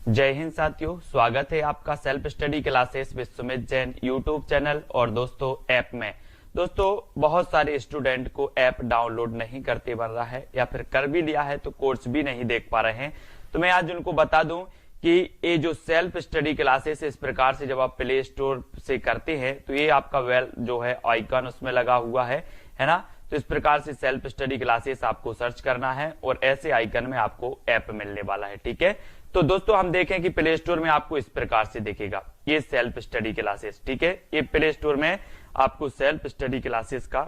जय हिंद साथियों, स्वागत है आपका self study classes with Sumit Jain YouTube channel और दोस्तों ऐप में। दोस्तों बहुत सारे स्टूडेंट को ऐप डाउनलोड नहीं करते बन रहा है या फिर कर भी लिया है तो कोर्स भी नहीं देख पा रहे हैं। तो मैं आज उनको बता दूं कि ये जो सेल्फ स्टडी क्लासेस इस प्रकार से जब आप प्ले स्टोर से करते हैं तो ये आपका वेल जो है आइकन उसमें लगा हुआ है ना। तो इस प्रकार से सेल्फ स्टडी क्लासेस आपको सर्च करना है और ऐसे आइकन में आपको ऐप मिलने वाला है। ठीक है, तो दोस्तों हम देखें कि प्ले स्टोर में आपको इस प्रकार से दिखेगा ये सेल्फ स्टडी क्लासेस। ठीक है, ये प्ले स्टोर में आपको सेल्फ स्टडी क्लासेस का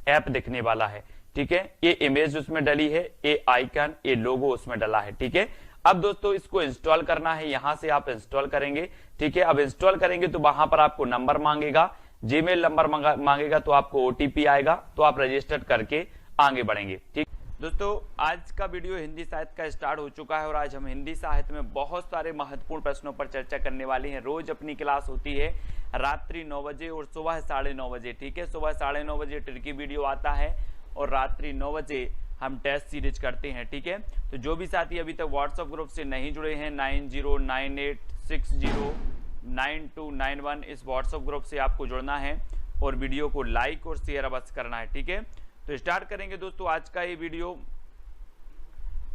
ऐप दिखने वाला है। ठीक है, ये इमेज उसमें डली है, ये आइकन, ये लोगो उसमें डला है। ठीक है, अब दोस्तों इसको इंस्टॉल करना है, यहां से आप इंस्टॉल करेंगे। ठीक है, अब इंस्टॉल करेंगे तो वहां पर आपको नंबर मांगेगा, जीमेल नंबर मांगेगा, तो आपको ओटीपी आएगा, तो आप रजिस्टर करके आगे बढ़ेंगे। ठीक दोस्तों, आज का वीडियो हिंदी साहित्य का स्टार्ट हो चुका है और आज हम हिंदी साहित्य में बहुत सारे महत्वपूर्ण प्रश्नों पर चर्चा करने वाले हैं। रोज अपनी क्लास होती है रात्रि 9 बजे और सुबह 9:30 बजे। ठीक है, सुबह 9:30 बजे ट्रिकी वीडियो आता है और रात्रि 9 बजे हम टेस्ट सीरीज करते हैं। ठीक है, तो जो भी साथी अभी तक व्हाट्सएप ग्रुप से नहीं जुड़े हैं 9098609291 इस व्हाट्सएप ग्रुप से आपको जुड़ना है और वीडियो को लाइक और शेयर अवश्य करना है। ठीक है, तो स्टार्ट करेंगे दोस्तों आज का ये वीडियो।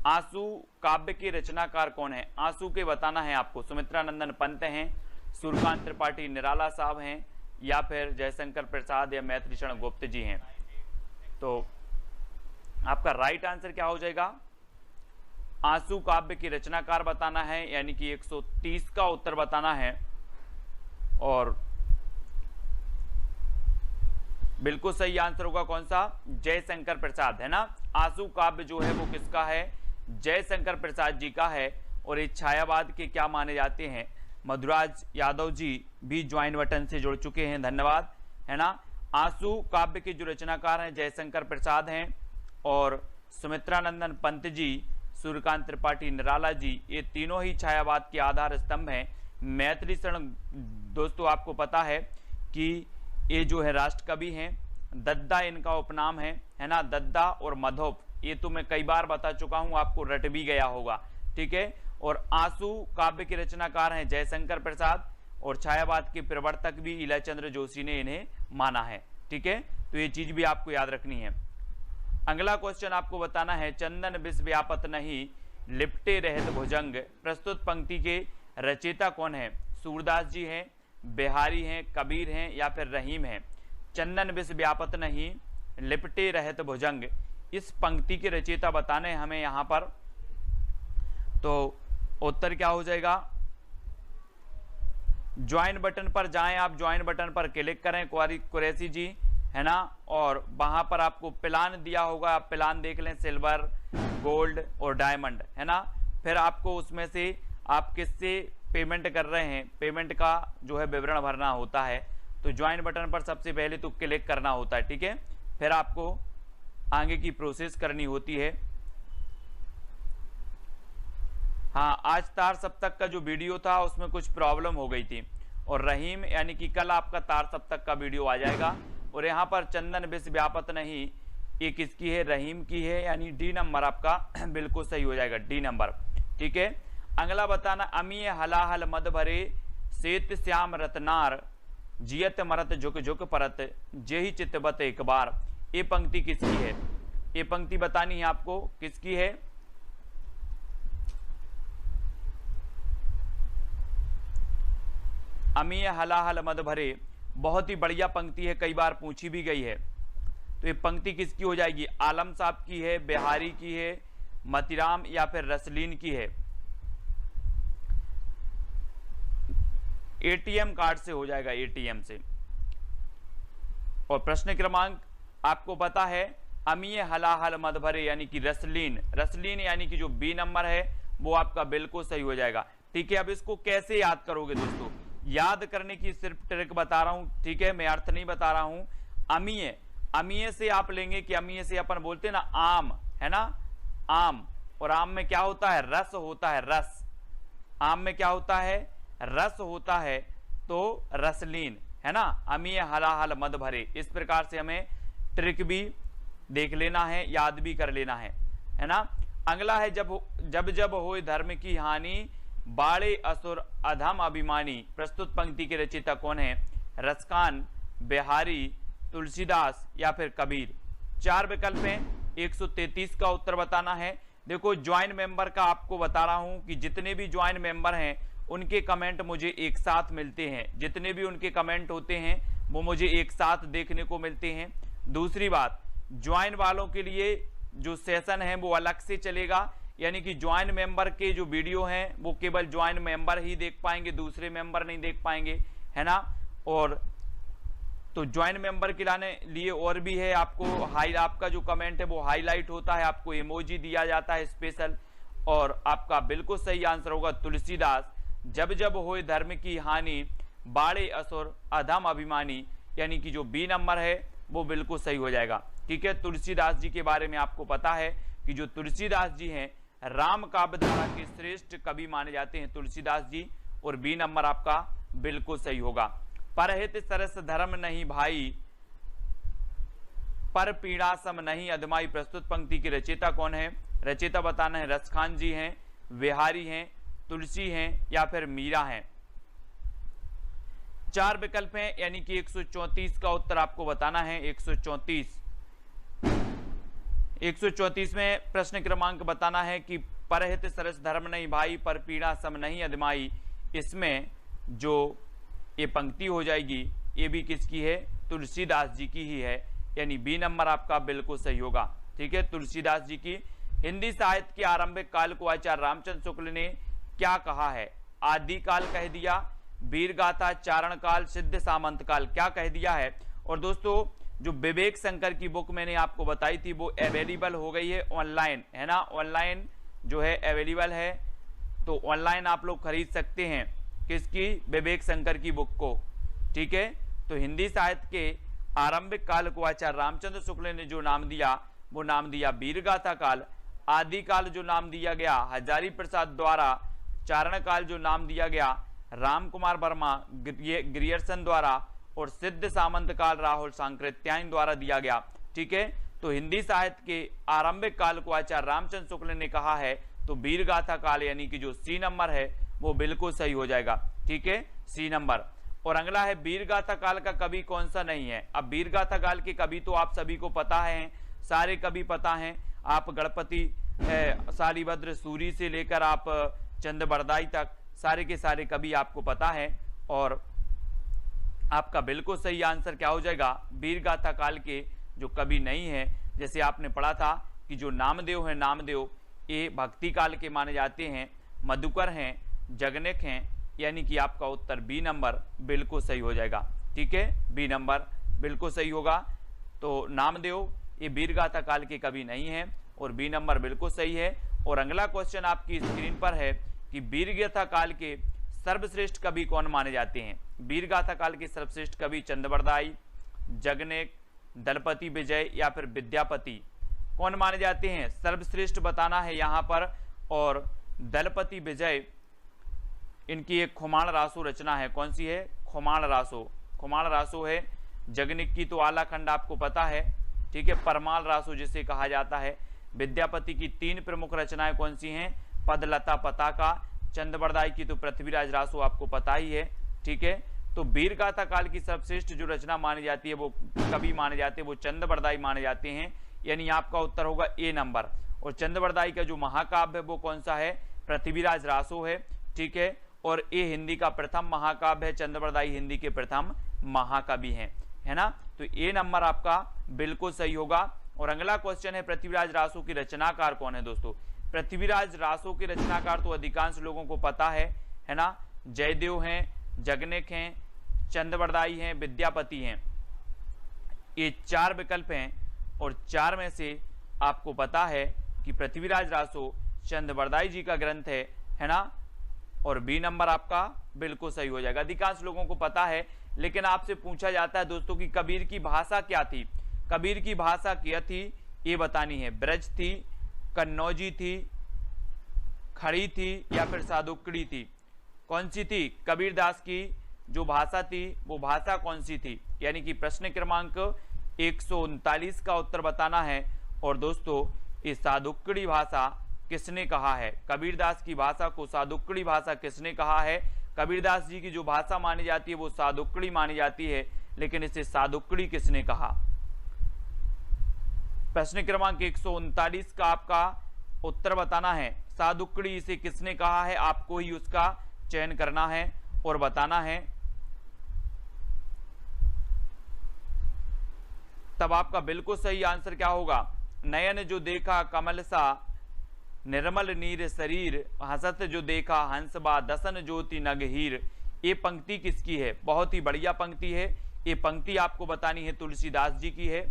आंसू काव्य के रचनाकार कौन है? आंसू के बताना है आपको। सुमित्रा नंदन पंत हैं, सूर्यकांत त्रिपाठी निराला साहब हैं, या फिर जयशंकर प्रसाद या मैत्रीशरण गुप्त जी हैं। तो आपका राइट आंसर क्या हो जाएगा? आंसू काव्य की रचनाकार बताना है, यानी कि 130 का उत्तर बताना है। और बिल्कुल सही आंसर होगा कौन सा? जयशंकर प्रसाद, है ना। आंसू काव्य जो है वो किसका है? जयशंकर प्रसाद जी का है। और ये छायावाद के क्या माने जाते हैं? मधुराज यादव जी भी ज्वाइन बटन से जुड़ चुके हैं, धन्यवाद, है ना। आंसू काव्य के जो रचनाकार हैं जयशंकर प्रसाद हैं और सुमित्रा नंदन पंत जी, सूर्यकांत त्रिपाठी निराला जी, ये तीनों ही छायावाद के आधार स्तंभ हैं। मैथिली शरण दोस्तों आपको पता है कि ये जो है राष्ट्र कवि हैं। दद्दा इनका उपनाम है ना। दद्दा और मधोप ये तो मैं कई बार बता चुका हूं, आपको रट भी गया होगा। ठीक है, और आंसू काव्य के रचनाकार हैं जयशंकर प्रसाद और छायावाद के प्रवर्तक भी इलाचंद्र जोशी ने इन्हें माना है। ठीक है, तो ये चीज भी आपको याद रखनी है। अगला क्वेश्चन आपको बताना है, चंदन विष व्यापत नहीं लिपटे रहत भुजंग प्रस्तुत पंक्ति के रचयिता कौन है? सूरदास जी हैं, बिहारी हैं, कबीर हैं या फिर रहीम हैं। चंदन विष व्यापत नहीं लिपटे रहत भुजंग, इस पंक्ति के रचयिता बताने हमें यहां पर। तो उत्तर क्या हो जाएगा? ज्वाइन बटन पर जाएं, आप ज्वाइन बटन पर क्लिक करें कुरैशी जी, है ना। और वहां पर आपको प्लान दिया होगा, आप प्लान देख लें, सिल्वर, गोल्ड और डायमंड, है ना। फिर आपको उसमें से आप किससे पेमेंट कर रहे हैं, पेमेंट का जो है विवरण भरना होता है। तो ज्वाइन बटन पर सबसे पहले तो क्लिक करना होता है। ठीक है, फिर आपको आगे की प्रोसेस करनी होती है। हाँ, आज तार सप्तक का जो वीडियो था उसमें कुछ प्रॉब्लम हो गई थी और रहीम यानी कि कल आपका तार सप्तक का वीडियो आ जाएगा। और यहाँ पर चंदन विष व्यापत नहीं ये किसकी है? रहीम की है, यानी डी नंबर आपका बिल्कुल सही हो जाएगा, डी नंबर। ठीक है, अगला बताना, अमीय हलाहल मद भरे सेत श्याम रतनार जियत मरत झुक झुक परत जेहि चितबत एक बार, ये पंक्ति किसकी है? ये पंक्ति बतानी है आपको, किसकी है? अमीय हलाहल मद भरे, बहुत ही बढ़िया पंक्ति है, कई बार पूछी भी गई है। तो ये पंक्ति किसकी हो जाएगी? आलम साहब की है, बिहारी की है, मतीराम या फिर रसलीन की है? एटीएम कार्ड से हो जाएगा, एटीएम से। और प्रश्न क्रमांक आपको पता है, अमीय हलाहल मद भरे यानी कि रसलीन, रसलीन यानी कि जो बी नंबर है वो आपका बिल्कुल सही हो जाएगा। ठीक है, अब इसको कैसे याद करोगे दोस्तों? याद करने की सिर्फ ट्रिक बता रहा हूं, ठीक है, मैं अर्थ नहीं बता रहा हूं। अमीय, अमीय से आप लेंगे कि अमीय से अपन बोलते हैं ना आम, है ना, आम। और आम में क्या होता है? रस होता है, रस। आम में क्या होता है? रस होता है, तो रसलीन, है ना। अमीय हलाहल मद भरे, इस प्रकार से हमें ट्रिक भी देख लेना है, याद भी कर लेना है ना। अगला है, जब जब होए धर्म की हानि बाड़े असुर अधम अभिमानी प्रस्तुत पंक्ति के रचयिता कौन है? रसखान, बिहारी, तुलसीदास या फिर कबीर। 4 विकल्प हैं, 133 का उत्तर बताना है। देखो ज्वाइन मेंबर का आपको बता रहा हूं कि जितने भी ज्वाइन मेंबर हैं उनके कमेंट मुझे एक साथ मिलते हैं, जितने भी उनके कमेंट होते हैं वो मुझे एक साथ देखने को मिलते हैं। दूसरी बात, ज्वाइन वालों के लिए जो सेशन है वो अलग से चलेगा, यानी कि ज्वाइन मेंबर के जो वीडियो हैं वो केवल ज्वाइन मेंबर ही देख पाएंगे, दूसरे मेंबर नहीं देख पाएंगे, है ना। और तो ज्वाइन मेंबर के लिए और भी है, आपको आपका जो कमेंट है वो हाईलाइट होता है, आपको इमोजी दिया जाता है स्पेशल। और आपका बिल्कुल सही आंसर होगा तुलसीदास, जब जब होए धर्म की हानि बाड़े असुर अधम अभिमानी, यानी कि जो बी नंबर है वो बिल्कुल सही हो जाएगा। ठीक है, तुलसीदास जी के बारे में आपको पता है कि जो तुलसीदास जी हैं राम काव्य धारा के श्रेष्ठ कवि माने जाते हैं तुलसीदास जी, और बी नंबर आपका बिल्कुल सही होगा। परहित सरस धर्म नहीं भाई, पर पीड़ा सम नहीं अधमाई प्रस्तुत पंक्ति की रचयिता कौन है? रचयिता बताना है, रसखान जी हैं, बिहारी हैं, तुलसी हैं या फिर मीरा हैं। 4 विकल्प हैं, यानी कि 134 का उत्तर आपको बताना है। 134 में प्रश्न क्रमांक बताना है कि परहित सरस धर्म नहीं भाई, पर पीड़ा सम नहीं अधमाई। इसमें जो ये पंक्ति हो जाएगी ये भी किसकी है? तुलसीदास जी की ही है, यानी बी नंबर आपका बिल्कुल सही होगा। ठीक है, तुलसीदास जी की। हिंदी साहित्य के आरंभिक काल को आचार्य रामचंद्र शुक्ल ने क्या कहा है? आदि काल कह दिया, वीर गाथा, चारण काल, सिद्ध सामंत काल, क्या कह दिया है? और दोस्तों जो विवेक शंकर की बुक मैंने आपको बताई थी वो अवेलेबल हो गई है ऑनलाइन, है ना। ऑनलाइन जो है अवेलेबल है, तो ऑनलाइन आप लोग खरीद सकते हैं किसकी? विवेक शंकर की बुक को। ठीक है, तो हिंदी साहित्य के आरंभिक काल को आचार्य रामचंद्र शुक्ल ने जो नाम दिया वो नाम दिया वीरगाथा काल। आदि काल जो नाम दिया गया हजारी प्रसाद द्वारा, चारण काल जो नाम दिया गया राम कुमार वर्मा ग्रियर्सन द्वारा, और सिद्ध सामंत काल राहुल सांकृत्यायन द्वारा दिया गया। ठीक है, तो हिंदी साहित्य के आरंभिक काल को आचार्य रामचंद्र शुक्ल ने कहा है, तो वीरगाथा काल यानी कि जो सी नंबर है वो बिल्कुल सही हो जाएगा। ठीक है, सी नंबर। और अगला है वीरगाथा काल का कवि कौन सा नहीं है? अब वीरगाथा काल के कवि तो आप सभी को पता है, सारे कवि पता हैं। आप गणपति शालिभद्र सूरी से लेकर आप चंद्रबरदाई तक सारे के सारे कवि आपको पता है, और आपका बिल्कुल सही आंसर क्या हो जाएगा? वीरगाथा काल के जो कवि नहीं है, जैसे आपने पढ़ा था कि जो नामदेव है, नामदेव ये भक्ति काल के माने जाते हैं, मधुकर हैं, जगनेक हैं, यानी कि आपका उत्तर बी नंबर बिल्कुल सही हो जाएगा। ठीक है, बी नंबर बिल्कुल सही होगा। तो नामदेव ये वीरगाथा काल के कवि नहीं है, और बी नंबर बिल्कुल सही है। और अगला क्वेश्चन आपकी स्क्रीन पर है कि वीरगाथा काल के सर्वश्रेष्ठ कवि कौन माने जाते हैं? वीरगाथा काल के सर्वश्रेष्ठ कवि चंद्रबरदाई, जगनेक, दलपति विजय या फिर विद्यापति, कौन माने जाते हैं? सर्वश्रेष्ठ बताना है यहाँ पर। और दलपति विजय, इनकी एक खुमाण रासो रचना है, कौन सी है? खुमाण रासो, खुमाण रासो है। जगनेक की तो आला खंड आपको पता है, ठीक है, परमाल रासो जिसे कहा जाता है। विद्यापति की 3 प्रमुख रचनाएं कौन सी हैं? पदलता पताका। चंद्रबरदाई की तो पृथ्वीराज रासो आपको पता ही है। ठीक है, तो वीरगाथा काल की सर्वश्रेष्ठ जो रचना मानी जाती है, वो कवि माने जाते हैं, वो चंद्रबरदाई माने जाते हैं, यानी आपका उत्तर होगा ए नंबर। और चंद्रबरदाई का जो महाकाव्य है वो कौन सा है? पृथ्वीराज रासो है। ठीक है, और ये हिंदी का प्रथम महाकाव्य है, चंद्रबरदाई हिंदी के प्रथम महाकवि हैं, है ना। तो ए नंबर आपका बिल्कुल सही होगा। और अगला क्वेश्चन है पृथ्वीराज रासो की रचनाकार कौन है? दोस्तों पृथ्वीराज रासो के रचनाकार तो अधिकांश लोगों को पता है ना। जयदेव हैं, जगनेक हैं, चंद्रबरदाई हैं, विद्यापति हैं। ये 4 विकल्प हैं, और 4 में से आपको पता है कि पृथ्वीराज रासो चंद्रबरदाई जी का ग्रंथ है ना। और बी नंबर आपका बिल्कुल सही हो जाएगा। अधिकांश लोगों को पता है, लेकिन आपसे पूछा जाता है दोस्तों कि कबीर की भाषा क्या थी? कबीर की भाषा क्या थी ये बतानी है। ब्रज थी, कन्नौजी थी, खड़ी थी या फिर सादुक्कड़ी थी? कौन सी थी? कबीरदास की जो भाषा थी वो भाषा कौन सी थी? यानी कि प्रश्न क्रमांक 139 का उत्तर बताना है। और दोस्तों इस सादुक्कड़ी भाषा किसने कहा है? कबीरदास की भाषा को सादुक्कड़ी भाषा किसने कहा है? कबीरदास जी की जो भाषा मानी जाती है वो सादुक्कड़ी मानी जाती है, लेकिन इसे सादुक्कड़ी किसने कहा? प्रश्न क्रमांक 139 का आपका उत्तर बताना है। सादुक्कड़ी इसे किसने कहा है? आपको ही उसका चयन करना है और बताना है। तब आपका बिल्कुल सही आंसर क्या होगा? नयन जो देखा कमल सा निर्मल नीर शरीर, हसत जो देखा हंसबा दसन ज्योति नगहीर। ये पंक्ति किसकी है? बहुत ही बढ़िया पंक्ति है। ये पंक्ति आपको बतानी है तुलसीदास जी की है,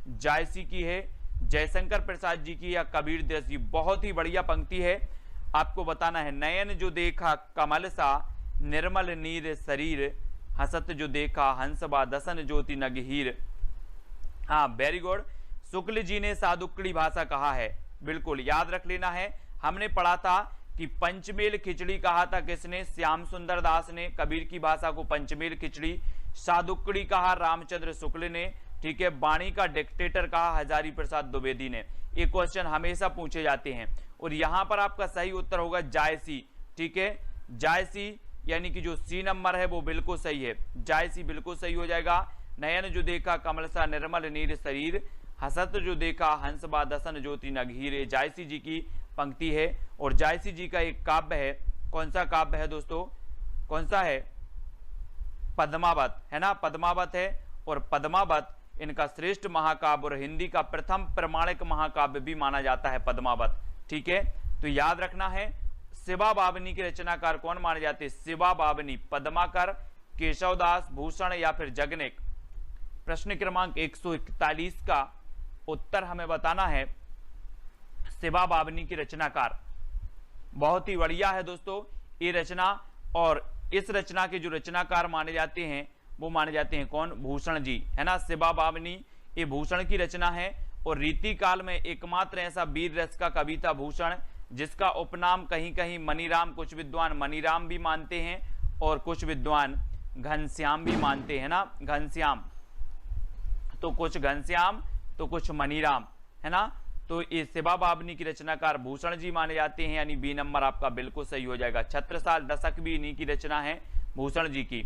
जायसी की है, जयशंकर प्रसाद जी की या कबीरदास जी। बहुत ही बढ़िया पंक्ति है, आपको बताना है। नयन जो देखा कमल सा निर्मल नीर शरीर, हसत जो देखा हंसबा दसन ज्योति नगहीर। हाँ, वेरी गुड। शुक्ल जी ने सादुक्कड़ी भाषा कहा है, बिल्कुल याद रख लेना है। हमने पढ़ा था कि पंचमेल खिचड़ी कहा था किसने? श्याम सुंदर दास ने। कबीर की भाषा को पंचमेल खिचड़ी। सादुक्कड़ी कहा रामचंद्र शुक्ल ने, ठीक है। बाणी का डिक्टेटर कहा हजारी प्रसाद द्विवेदी ने। ये क्वेश्चन हमेशा पूछे जाते हैं और यहां पर आपका सही उत्तर होगा जायसी, ठीक है। जायसी यानी कि जो सी नंबर है वो बिल्कुल सही है, जायसी बिल्कुल सही हो जाएगा। नयन जो देखा कमल सा निर्मल नीर शरीर, हसत जो देखा हंसबा दसन ज्योति नगहीर, जायसी जी की पंक्ति है। और जायसी जी का एक काव्य है, कौन सा काव्य है दोस्तों? कौन सा है? पद्मावत, है ना, पद्मावत है। और पद्मावत इनका श्रेष्ठ महाकाव्य और हिंदी का प्रथम प्रमाणिक महाकाव्य भी माना जाता है पद्मावत, ठीक है। तो याद रखना है। शिवा बावनी के रचनाकार कौन माने जाते हैं? शिवा बावनी, पद्माकर, केशवदास, भूषण या फिर जगनेक। प्रश्न क्रमांक 141 का उत्तर हमें बताना है। शिवा बावनी की रचनाकार, बहुत ही बढ़िया है दोस्तों ये रचना। और इस रचना के जो रचनाकार माने जाते हैं वो माने जाते हैं कौन? भूषण जी, है ना। शिवा बावनी ये भूषण की रचना है। और रीति काल में एकमात्र ऐसा वीर रस का कवि था भूषण, जिसका उपनाम कहीं कहीं मनीराम, कुछ विद्वान मनीराम भी मानते हैं और कुछ विद्वान घनश्याम भी मानते हैं ना, घनश्याम। तो कुछ घनश्याम तो कुछ मनीराम, है ना। तो ये शिवा बावनी की रचनाकार भूषण जी माने जाते हैं, यानी बी नंबर आपका बिल्कुल सही हो जाएगा। छत्रसाल दशक भी इन्हीं की रचना है, भूषण जी की।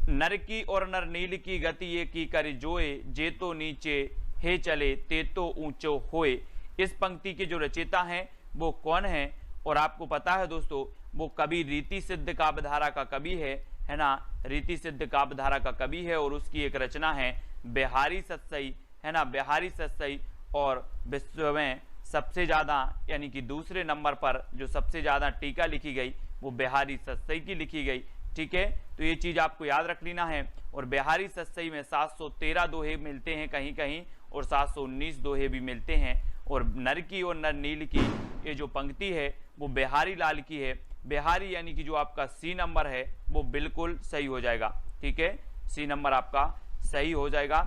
नर की और नर नील की गति ये की कर जोए, जे तो नीचे हे चले ते तो ऊंचो होए। इस पंक्ति के जो रचयिता हैं वो कौन है? और आपको पता है दोस्तों, वो कवि रीति सिद्ध काव्यधारा का कवि है ना, रीति सिद्ध काव्यधारा का कवि है। और उसकी एक रचना है बिहारी सतसई, है ना, बिहारी सतसई। और विश्व में सबसे ज्यादा यानी कि दूसरे नंबर पर जो सबसे ज्यादा टीका लिखी गई वो बिहारी सतसई की लिखी गई, ठीक है। तो ये चीज आपको याद रख लेना है। और बिहारी सतसई में 713 दोहे मिलते हैं कहीं कहीं और 719 दोहे भी मिलते हैं। और नर की और नर नील की ये जो पंक्ति है वो बिहारी लाल की है। बिहारी यानी कि जो आपका सी नंबर है वो बिल्कुल सही हो जाएगा, ठीक है। सी नंबर आपका सही हो जाएगा।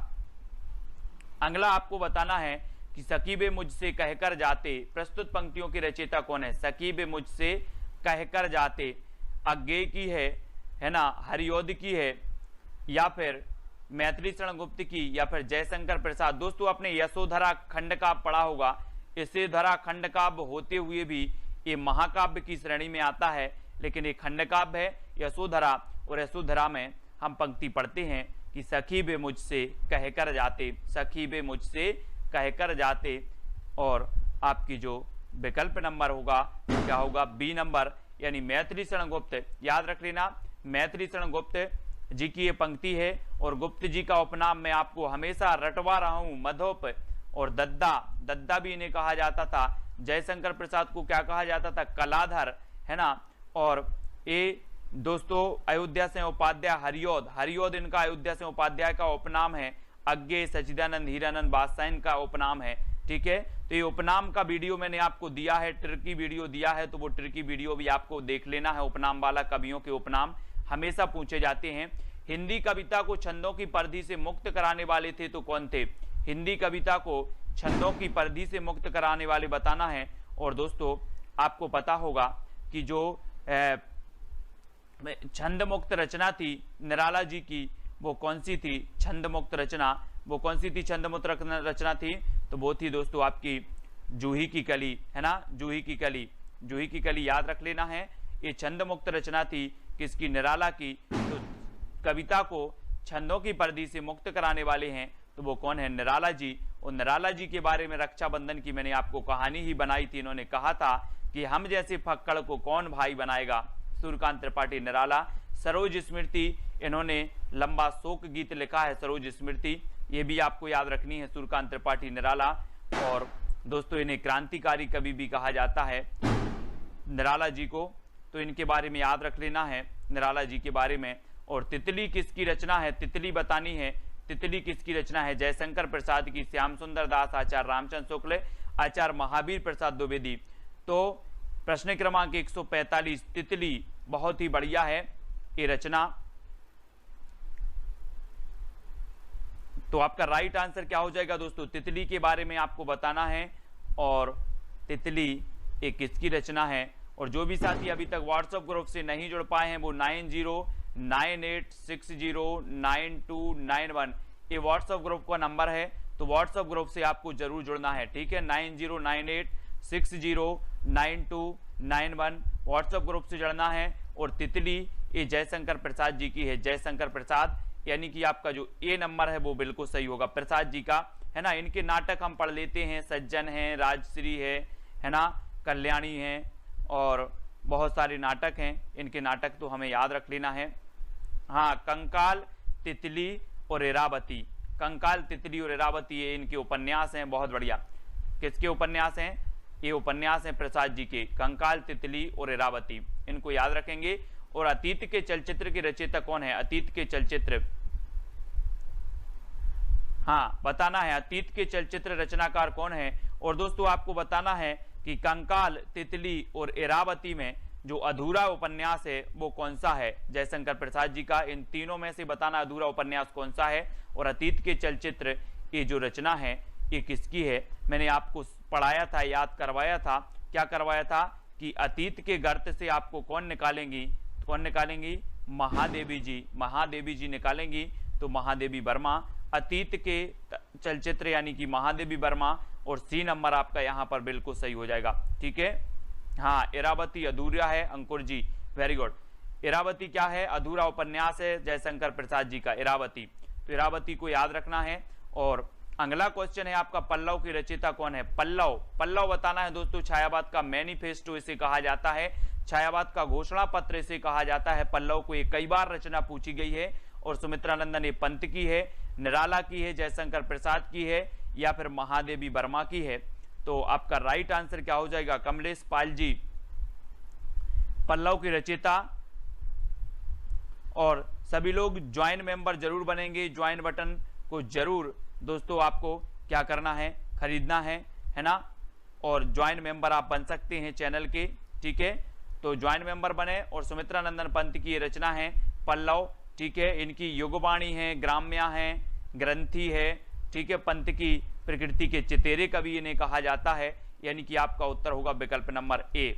अगला आपको बताना है कि सकीबे मुझसे कहकर जाते, प्रस्तुत पंक्तियों की रचयिता कौन है? सकीबे मुझसे कहकर जाते अज्ञेय की है ना, हरियोध की है, या फिर मैथिली शरण गुप्त की, या फिर जयशंकर प्रसाद। दोस्तों आपने यशोधरा खंड काव्य पढ़ा होगा। यशोधरा खंड काव्य होते हुए भी ये महाकाव्य की श्रेणी में आता है, लेकिन ये खंड काव्य है यशोधरा। और यशोधरा में हम पंक्ति पढ़ते हैं कि सखी बे मुझसे कहकर जाते, सखी बे मुझसे कहकर जाते। और आपकी जो विकल्प नंबर होगा क्या होगा? बी नंबर, यानी मैथिली शरण गुप्त। याद रख लेना, मैथिली शरण गुप्त जी की ये पंक्ति है। और गुप्त जी का उपनाम मैं आपको हमेशा रटवा रहा हूं, मधोप और दद्दा, दद्दा भी इन्हें कहा जाता था। जयशंकर प्रसाद को क्या कहा जाता था? कलाधर, है ना। और ये दोस्तों अयोध्या से उपाध्याय हरियोध, हरियोध इनका अयोध्या से उपाध्याय का उपनाम है। अज्ञेय, सच्चिदानंद, हीरानंद, बादशाह इनका उपनाम है, ठीक है। तो ये उपनाम का वीडियो मैंने आपको दिया है, ट्रिकी वीडियो दिया है, तो वो ट्रिकी वीडियो भी आपको देख लेना है। उपनाम वाला, कवियों के उपनाम हमेशा पूछे जाते हैं। हिंदी कविता को छंदों की परिधि से मुक्त कराने वाले थे तो कौन थे? हिंदी कविता को छंदों की परिधि से मुक्त कराने वाले बताना है। और दोस्तों आपको पता होगा कि जो छंद मुक्त रचना थी निराला जी की, वो कौन सी थी? छंद मुक्त रचना वो कौन सी थी? छंद मुक्त रचना थी तो वो थी दोस्तों आपकी जूही की कली, है ना, जूही की कली, जूही की कली याद रख लेना है। ये छंद मुक्त रचना थी किसकी, निराला की। तो कविता को छंदों की परिधि से मुक्त कराने वाले हैं तो वो कौन है, निराला जी। और निराला जी के बारे में रक्षाबंधन की मैंने आपको कहानी ही बनाई थी। इन्होंने कहा था कि हम जैसे फक्कड़ को कौन भाई बनाएगा, सूर्यकांत त्रिपाठी निराला। सरोज स्मृति, इन्होंने लंबा शोक गीत लिखा है, सरोज स्मृति, ये भी आपको याद रखनी है, सूर्यकांत त्रिपाठी निराला। और दोस्तों इन्हें क्रांतिकारी कवि भी कहा जाता है निराला जी को, तो इनके बारे में याद रख लेना है निराला जी के बारे में। और तितली किसकी रचना है, तितली बतानी है, तितली किसकी रचना है, जयशंकर प्रसाद की, श्याम सुंदर दास, आचार्य रामचंद्र शुक्ल, आचार्य महावीर प्रसाद द्विवेदी। तो प्रश्न क्रमांक 145 तितली, बहुत ही बढ़िया है ये रचना। तो आपका राइट आंसर क्या हो जाएगा दोस्तों, तितली के बारे में आपको बताना है। और तितली एक किसकी रचना है। और जो भी साथी अभी तक व्हाट्सएप ग्रुप से नहीं जुड़ पाए हैं वो 9098609291 ये व्हाट्सएप ग्रुप का नंबर है, तो व्हाट्सएप ग्रुप से आपको जरूर जुड़ना है, ठीक है। 9098609291 व्हाट्सएप ग्रुप से जुड़ना है। और तितली ये जयशंकर प्रसाद जी की है, जयशंकर प्रसाद, यानी कि आपका जो ए नंबर है वो बिल्कुल सही होगा, प्रसाद जी का, है ना। इनके नाटक हम पढ़ लेते हैं, सज्जन है, राजश्री है ना, कल्याणी है, और बहुत सारे नाटक हैं इनके, नाटक तो हमें याद रख लेना है। हाँ, कंकाल, तितली और इरावती, कंकाल, तितली और इरावती ये इनके उपन्यास हैं, बहुत बढ़िया। किसके उपन्यास हैं, ये उपन्यास हैं प्रसाद जी के, कंकाल, तितली और इरावती, इनको याद रखेंगे। और अतीत के चलचित्र के रचयिता कौन है, अतीत के चलचित्र, हाँ बताना है, अतीत के चलचित्र रचनाकार कौन है। और दोस्तों आपको बताना है कि कंकाल, तितली और इरावती में जो अधूरा उपन्यास है वो कौन सा है, जयशंकर प्रसाद जी का। इन तीनों में से बताना अधूरा उपन्यास कौन सा है। और अतीत के चलचित्र ये जो रचना है ये किसकी है, मैंने आपको पढ़ाया था, याद करवाया था, क्या करवाया था कि अतीत के गर्त से आपको कौन निकालेंगी, कौन निकालेंगी, महादेवी जी, महादेवी जी निकालेंगी। तो महादेवी वर्मा, अतीत के चलचित्र यानी कि महादेवी वर्मा। और सी नंबर आपका यहाँ पर बिल्कुल सही हो जाएगा, ठीक है। हाँ, इरावती अधूरा है, अंकुर जी वेरी गुड। इरावती क्या है, अधूरा उपन्यास है जयशंकर प्रसाद जी का, इरावती। तो इरावती को याद रखना है। और अगला क्वेश्चन है आपका, पल्लव की रचयिता कौन है, पल्लव, पल्लव बताना है दोस्तों। छायावाद का मैनिफेस्टो इसे कहा जाता है, छायावाद का घोषणा पत्र इसे कहा जाता है। पल्लव को एक कई बार रचना पूछी गई है। और सुमित्रानंदन ने पंत की है, निराला की है, जयशंकर प्रसाद की है, या फिर महादेवी वर्मा की है। तो आपका राइट आंसर क्या हो जाएगा, कमलेश पाल जी, पल्लव की रचयिता। और सभी लोग ज्वाइन मेंबर जरूर बनेंगे, ज्वाइन बटन को जरूर दोस्तों आपको क्या करना है, खरीदना है ना। और ज्वाइन मेंबर आप बन सकते हैं चैनल के, ठीक है। तो ज्वाइन मेंबर बने। और सुमित्रानंदन पंत की रचना है पल्लव, ठीक है। इनकी युगवाणी है, ग्राम्या है, ग्रंथि है, ठीक है। पंत की प्रकृति के चितेरे कवि इन्हें कहा जाता है, यानी कि आपका उत्तर होगा विकल्प नंबर ए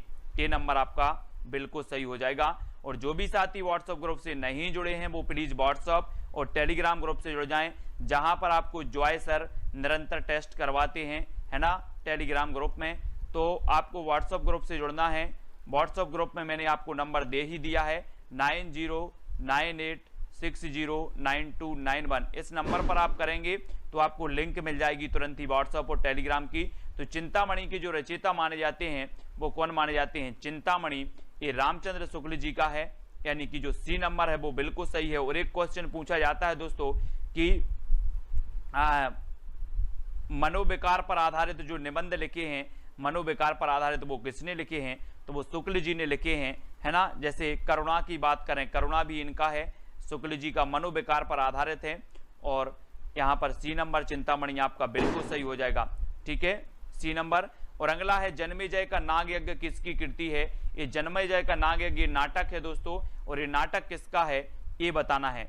नंबर आपका बिल्कुल सही हो जाएगा। और जो भी साथी व्हाट्सएप ग्रुप से नहीं जुड़े हैं वो प्लीज व्हाट्सएप और टेलीग्राम ग्रुप से जुड़ जाएं, जहां पर आपको जॉय सर निरंतर टेस्ट करवाते हैं, है ना, टेलीग्राम ग्रुप में। तो आपको व्हाट्सएप ग्रुप से जुड़ना है। व्हाट्सएप ग्रुप में मैंने आपको नंबर दे ही दिया है, 9098609291। इस नंबर पर आप करेंगे तो आपको लिंक मिल जाएगी तुरंत ही व्हाट्सएप और टेलीग्राम की। तो चिंतामणि के जो रचयिता माने जाते हैं वो कौन माने जाते हैं, चिंतामणि ये रामचंद्र शुक्ल जी का है, यानी कि जो सी नंबर है वो बिल्कुल सही है। और एक क्वेश्चन पूछा जाता है दोस्तों कि मनोविकार पर आधारित जो निबंध लिखे हैं, मनोविकार पर आधारित वो किसने लिखे हैं, तो वो शुक्ल जी ने लिखे हैं, है ना। जैसे करुणा की बात करें, करुणा भी इनका है, शुक्ल जी का मनोविकार पर आधारित है। और यहाँ पर सी नंबर चिंतामणि आपका बिल्कुल सही हो जाएगा, ठीक है, सी नंबर। और अगला है जन्मेजय का नाग यज्ञ किसकी कृति है। ये जन्मेजय का नाग यज्ञ नाटक है दोस्तों, और ये नाटक किसका है ये बताना है।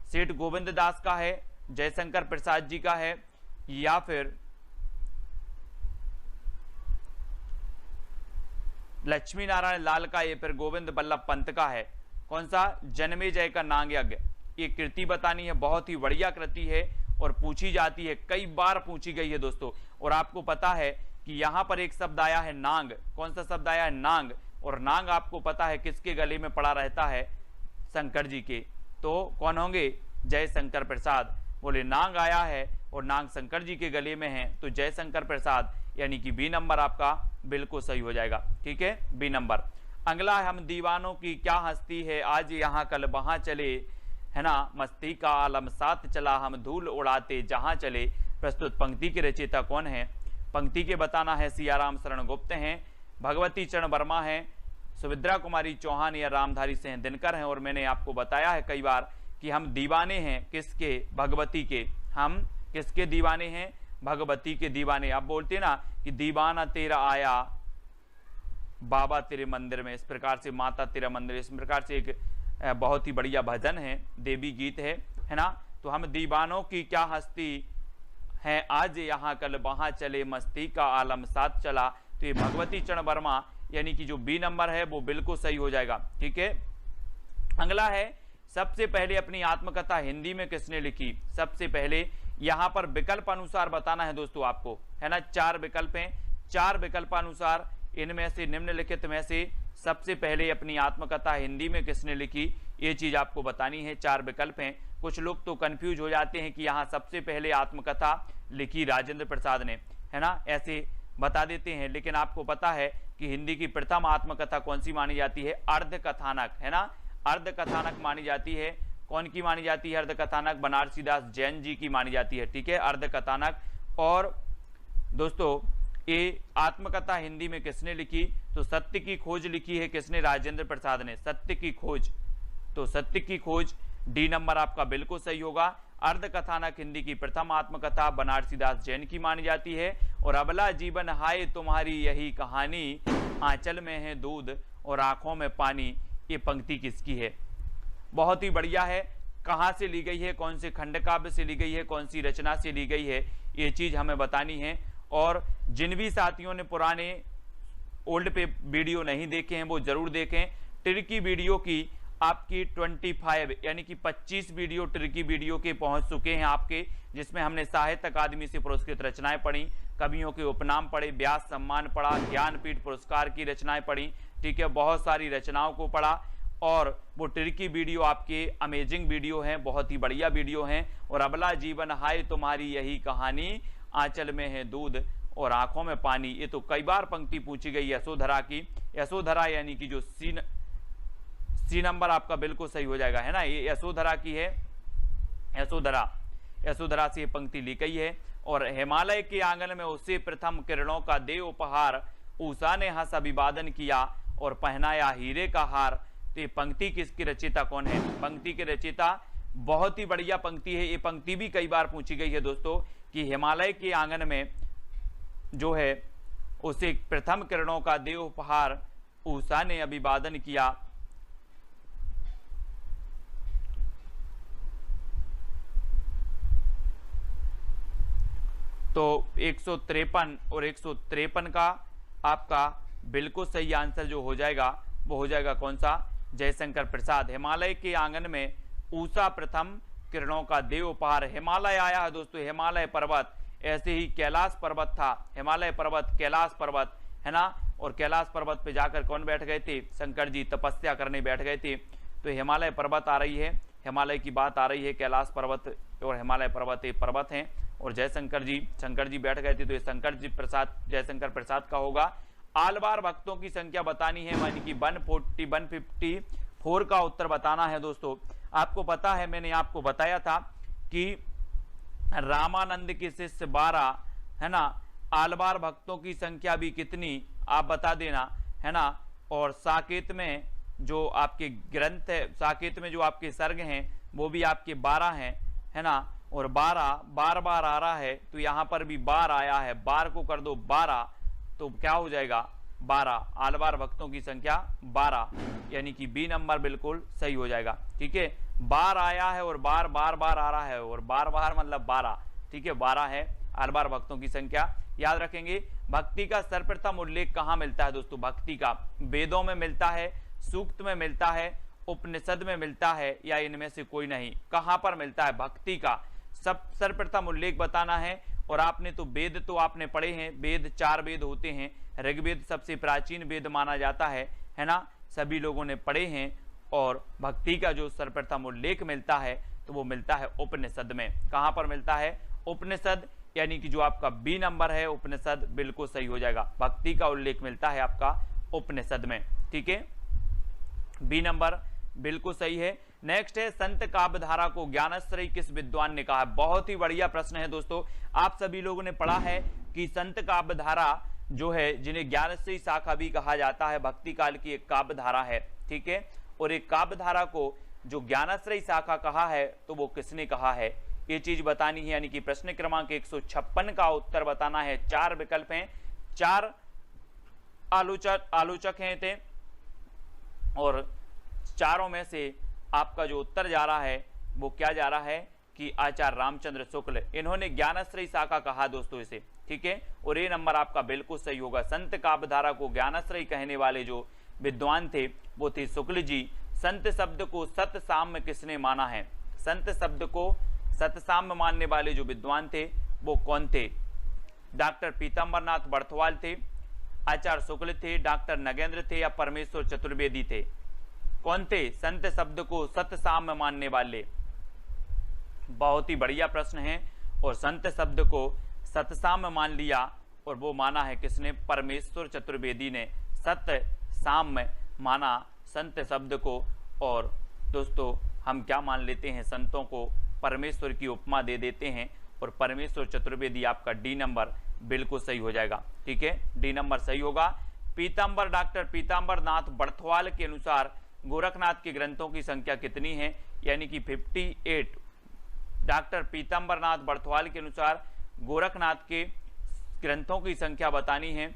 सेठ गोविंद दास का है, जयशंकर प्रसाद जी का है, या फिर लक्ष्मी नारायण लाल का, ये फिर गोविंद बल्लभ पंत का है। कौन सा, जन्मेजय का नाग यज्ञ। ये कृति बतानी है, बहुत ही बढ़िया कृति है और पूछी जाती है, कई बार पूछी गई है दोस्तों। और आपको पता है कि यहां पर एक शब्द आया है नांग। कौन सा शब्द आया है? नांग। और नांग आपको पता है किसके गले में पड़ा रहता है? शंकर जी के। तो कौन होंगे? जयशंकर प्रसाद। बोले नांग आया है और नांग शंकर जी के गले में है, तो जयशंकर प्रसाद, यानी कि बी नंबर आपका बिल्कुल सही हो जाएगा। ठीक है, बी नंबर। अगला है, हम दीवानों की क्या हस्ती है, आज यहाँ कल वहां चले, है ना, मस्ती का आलम साथ चला, हम धूल उड़ाते जहां चले। प्रस्तुत पंक्ति के रचयिता कौन है? पंक्ति के बताना है। सियाराम शरण गुप्त हैं, भगवती चरण वर्मा हैं, सुभद्रा कुमारी चौहान या रामधारी सिंह दिनकर हैं। और मैंने आपको बताया है कई बार कि हम दीवाने हैं किसके? भगवती के। हम किसके दीवाने हैं? भगवती के दीवाने। आप बोलते ना कि दीवाना तेरा आया बाबा तेरे मंदिर में, इस प्रकार से माता तेरा मंदिर, इस प्रकार से एक बहुत ही बढ़िया भजन है, देवी गीत है ना। तो हम दीवानों की क्या हस्ती है, आज यहाँ कल वहां चले, मस्ती का आलम साथ चला। तो ये भगवती चरण वर्मा, यानी कि जो बी नंबर है वो बिल्कुल सही हो जाएगा। ठीक है, अगला है, सबसे पहले अपनी आत्मकथा हिंदी में किसने लिखी? सबसे पहले यहां पर विकल्प अनुसार बताना है दोस्तों आपको, है ना। 4 विकल्प हैं, 4 विकल्पानुसार इनमें से निम्नलिखित में से सबसे पहले अपनी आत्मकथा हिंदी में किसने लिखी, ये चीज आपको बतानी है। 4 विकल्प हैं। कुछ लोग तो कंफ्यूज हो जाते हैं कि यहाँ सबसे पहले आत्मकथा लिखी राजेंद्र प्रसाद ने, है ना, ऐसे बता देते हैं। लेकिन आपको पता है कि हिंदी की प्रथम आत्मकथा कौन सी मानी जाती है? अर्ध कथानक, है ना, अर्ध कथानक मानी जाती है। कौन की मानी जाती है अर्ध कथानक? बनारसीदास जैन जी की मानी जाती है। ठीक है, अर्ध कथानक। और दोस्तों ये आत्मकथा हिंदी में किसने लिखी? तो सत्य की खोज लिखी है किसने? राजेंद्र प्रसाद ने। सत्य की खोज, तो सत्य की खोज डी नंबर आपका बिल्कुल सही होगा। अर्ध कथानक हिंदी की प्रथम आत्मकथा बनारसीदास जैन की मानी जाती है। और अबला जीवन हाय तुम्हारी यही कहानी, आंचल में है दूध और आंखों में पानी, ये पंक्ति किसकी है? बहुत ही बढ़िया है। कहां से ली गई है, कौन से खंड काव्य से ली गई है, कौन सी रचना से ली गई है, ये चीज हमें बतानी है। और जिन भी साथियों ने पुराने ओल्ड पे वीडियो नहीं देखे हैं वो जरूर देखें। ट्रिकी वीडियो की आपकी 25 यानी कि 25 वीडियो ट्रिकी वीडियो के पहुंच चुके हैं आपके, जिसमें हमने साहित्य अकादमी से पुरस्कृत रचनाएं पढ़ी, कवियों के उपनाम पढ़े, व्यास सम्मान पढ़ा, ज्ञानपीठ पुरस्कार की रचनाएं पढ़ी। ठीक है, बहुत सारी रचनाओं को पढ़ा। और वो ट्रिकी वीडियो आपके अमेजिंग वीडियो हैं, बहुत ही बढ़िया वीडियो हैं। और अबला जीवन हाय तुम्हारी यही कहानी, आंचल में है दूध और आंखों में पानी, ये तो कई बार पंक्ति पूछी गई यशोधरा की। यशोधरा यानी कि जो सी नंबर आपका बिल्कुल सही हो जाएगा, है ना, ये यशोधरा की है। यशोधरा से ये पंक्ति ली गई है। और हिमालय के आंगन में उसे प्रथम किरणों का दे उपहार, उषा ने हंस अभिवादन किया और पहनाया हीरे का हार। तो ये पंक्ति किसकी रचयिता कौन है? पंक्ति के रचयिता बहुत ही बढ़िया पंक्ति है। ये पंक्ति भी कई बार पूछी गई है दोस्तों कि हिमालय के आंगन में जो है उसे प्रथम किरणों का दे उपहार, उषा ने अभिवादन किया। तो 153 और 153 का आपका बिल्कुल सही आंसर जो हो जाएगा वो हो जाएगा कौन सा? जयशंकर प्रसाद। हिमालय के आंगन में उषा प्रथम किरणों का दे उपहार। हिमालय आया है दोस्तों, हिमालय पर्वत, ऐसे ही कैलाश पर्वत था, हिमालय पर्वत, कैलाश पर्वत, है ना। और कैलाश पर्वत पे जाकर कौन बैठ गए थे? शंकर जी तपस्या करने बैठ गए थे। तो हिमालय पर्वत आ रही है, हिमालय की बात आ रही है, कैलाश पर्वत और हिमालय पर्वत एक पर्वत हैं। और जयशंकर जी बैठ गए थे, तो ये शंकर जी प्रसाद, जयशंकर प्रसाद का होगा। आलवार भक्तों की संख्या बतानी है, यानी कि 154 का उत्तर बताना है दोस्तों। आपको पता है, मैंने आपको बताया था कि रामानंद के शिष्य 12, है ना। आलवार भक्तों की संख्या भी कितनी आप बता देना, है ना। और साकेत में जो आपके ग्रंथ है, साकेत में जो आपके सर्ग हैं वो भी आपके 12 हैं, है ना। और 12 बार आ रहा है, तो यहां पर भी 12 आया है, 12 को कर दो 12, तो क्या हो जाएगा? 12। आलवार भक्तों की संख्या 12, यानी कि बी नंबर बिल्कुल सही हो जाएगा। ठीक है, बार आया है और बार आ रहा है, और बार मतलब 12। ठीक है, 12 है आलवार भक्तों की संख्या। याद रखेंगे। भक्ति का सर्वप्रथम उल्लेख कहां मिलता है दोस्तों? भक्ति का वेदों में मिलता है, सूक्त में मिलता है, उपनिषद में मिलता है, या इनमें से कोई नहीं? कहां पर मिलता है भक्ति का? सब सर्वप्रथम उल्लेख बताना है और आपने तो वेद तो आपने पढ़े हैं, वेद 4 वेद होते हैं, ऋग्वेद सबसे प्राचीन वेद माना जाता है ना, सभी लोगों ने पढ़े हैं। और भक्ति का जो सर्वप्रथम उल्लेख मिलता है तो वो मिलता है उपनिषद में। कहां पर मिलता है? उपनिषद, यानी कि जो आपका बी नंबर है उपनिषद बिल्कुल सही हो जाएगा। भक्ति का उल्लेख मिलता है आपका उपनिषद में, ठीक है, बी नंबर बिल्कुल सही है। नेक्स्ट है संत काव्यधारा को ज्ञानाश्रयी किस विद्वान ने कहा? बहुत ही बढ़िया प्रश्न है दोस्तों। आप सभी लोगों ने पढ़ा है कि संत काव्यधारा जो है, जिन्हें ज्ञानाश्रयी शाखा भी कहा जाता है, भक्ति काल की एक काव्यधारा है, ठीक है। और एक काव्यधारा को जो ज्ञानाश्रयी शाखा कहा है तो वो किसने कहा है, ये चीज बतानी है। यानी कि प्रश्न क्रमांक 156 का उत्तर बताना है। 4 विकल्प हैं, 4 आलोचक हैं थे, और चारों में से आपका जो उत्तर जा रहा है वो क्या जा रहा है कि आचार्य रामचंद्र शुक्ल, इन्होंने ज्ञानाश्रयी शाखा कहा दोस्तों इसे, ठीक है। और ये नंबर आपका बिल्कुल सही होगा। संत काव्यधारा को ज्ञानाश्रयी कहने वाले जो विद्वान थे वो थे शुक्ल जी। संत शब्द को सतसाम्य किसने माना है? संत शब्द को सतसाम्य मानने वाले जो विद्वान थे वो कौन थे? डॉक्टर पीताम्बरनाथ बर्थवाल थे, आचार्य शुक्ल थे, डॉक्टर नगेंद्र थे, या परमेश्वर चतुर्वेदी थे? कौन थे संत शब्द को सतसाम्य मानने वाले? बहुत ही बढ़िया प्रश्न है। और संत शब्द को सतसाम्य मान लिया, और वो माना है किसने? परमेश्वर चतुर्वेदी ने सतसाम्य माना संत शब्द को। और दोस्तों हम क्या मान लेते हैं? संतों को परमेश्वर की उपमा दे देते हैं, और परमेश्वर चतुर्वेदी आपका डी नंबर बिल्कुल सही हो जाएगा, ठीक है, डी नंबर सही होगा। पीताम्बर, डॉक्टर पीताम्बरनाथ बर्थवाल के अनुसार गोरखनाथ के ग्रंथों की संख्या कितनी है? यानी कि 58। डॉक्टर पीताम्बरनाथ बर्थवाल के अनुसार गोरखनाथ के ग्रंथों की संख्या बतानी है।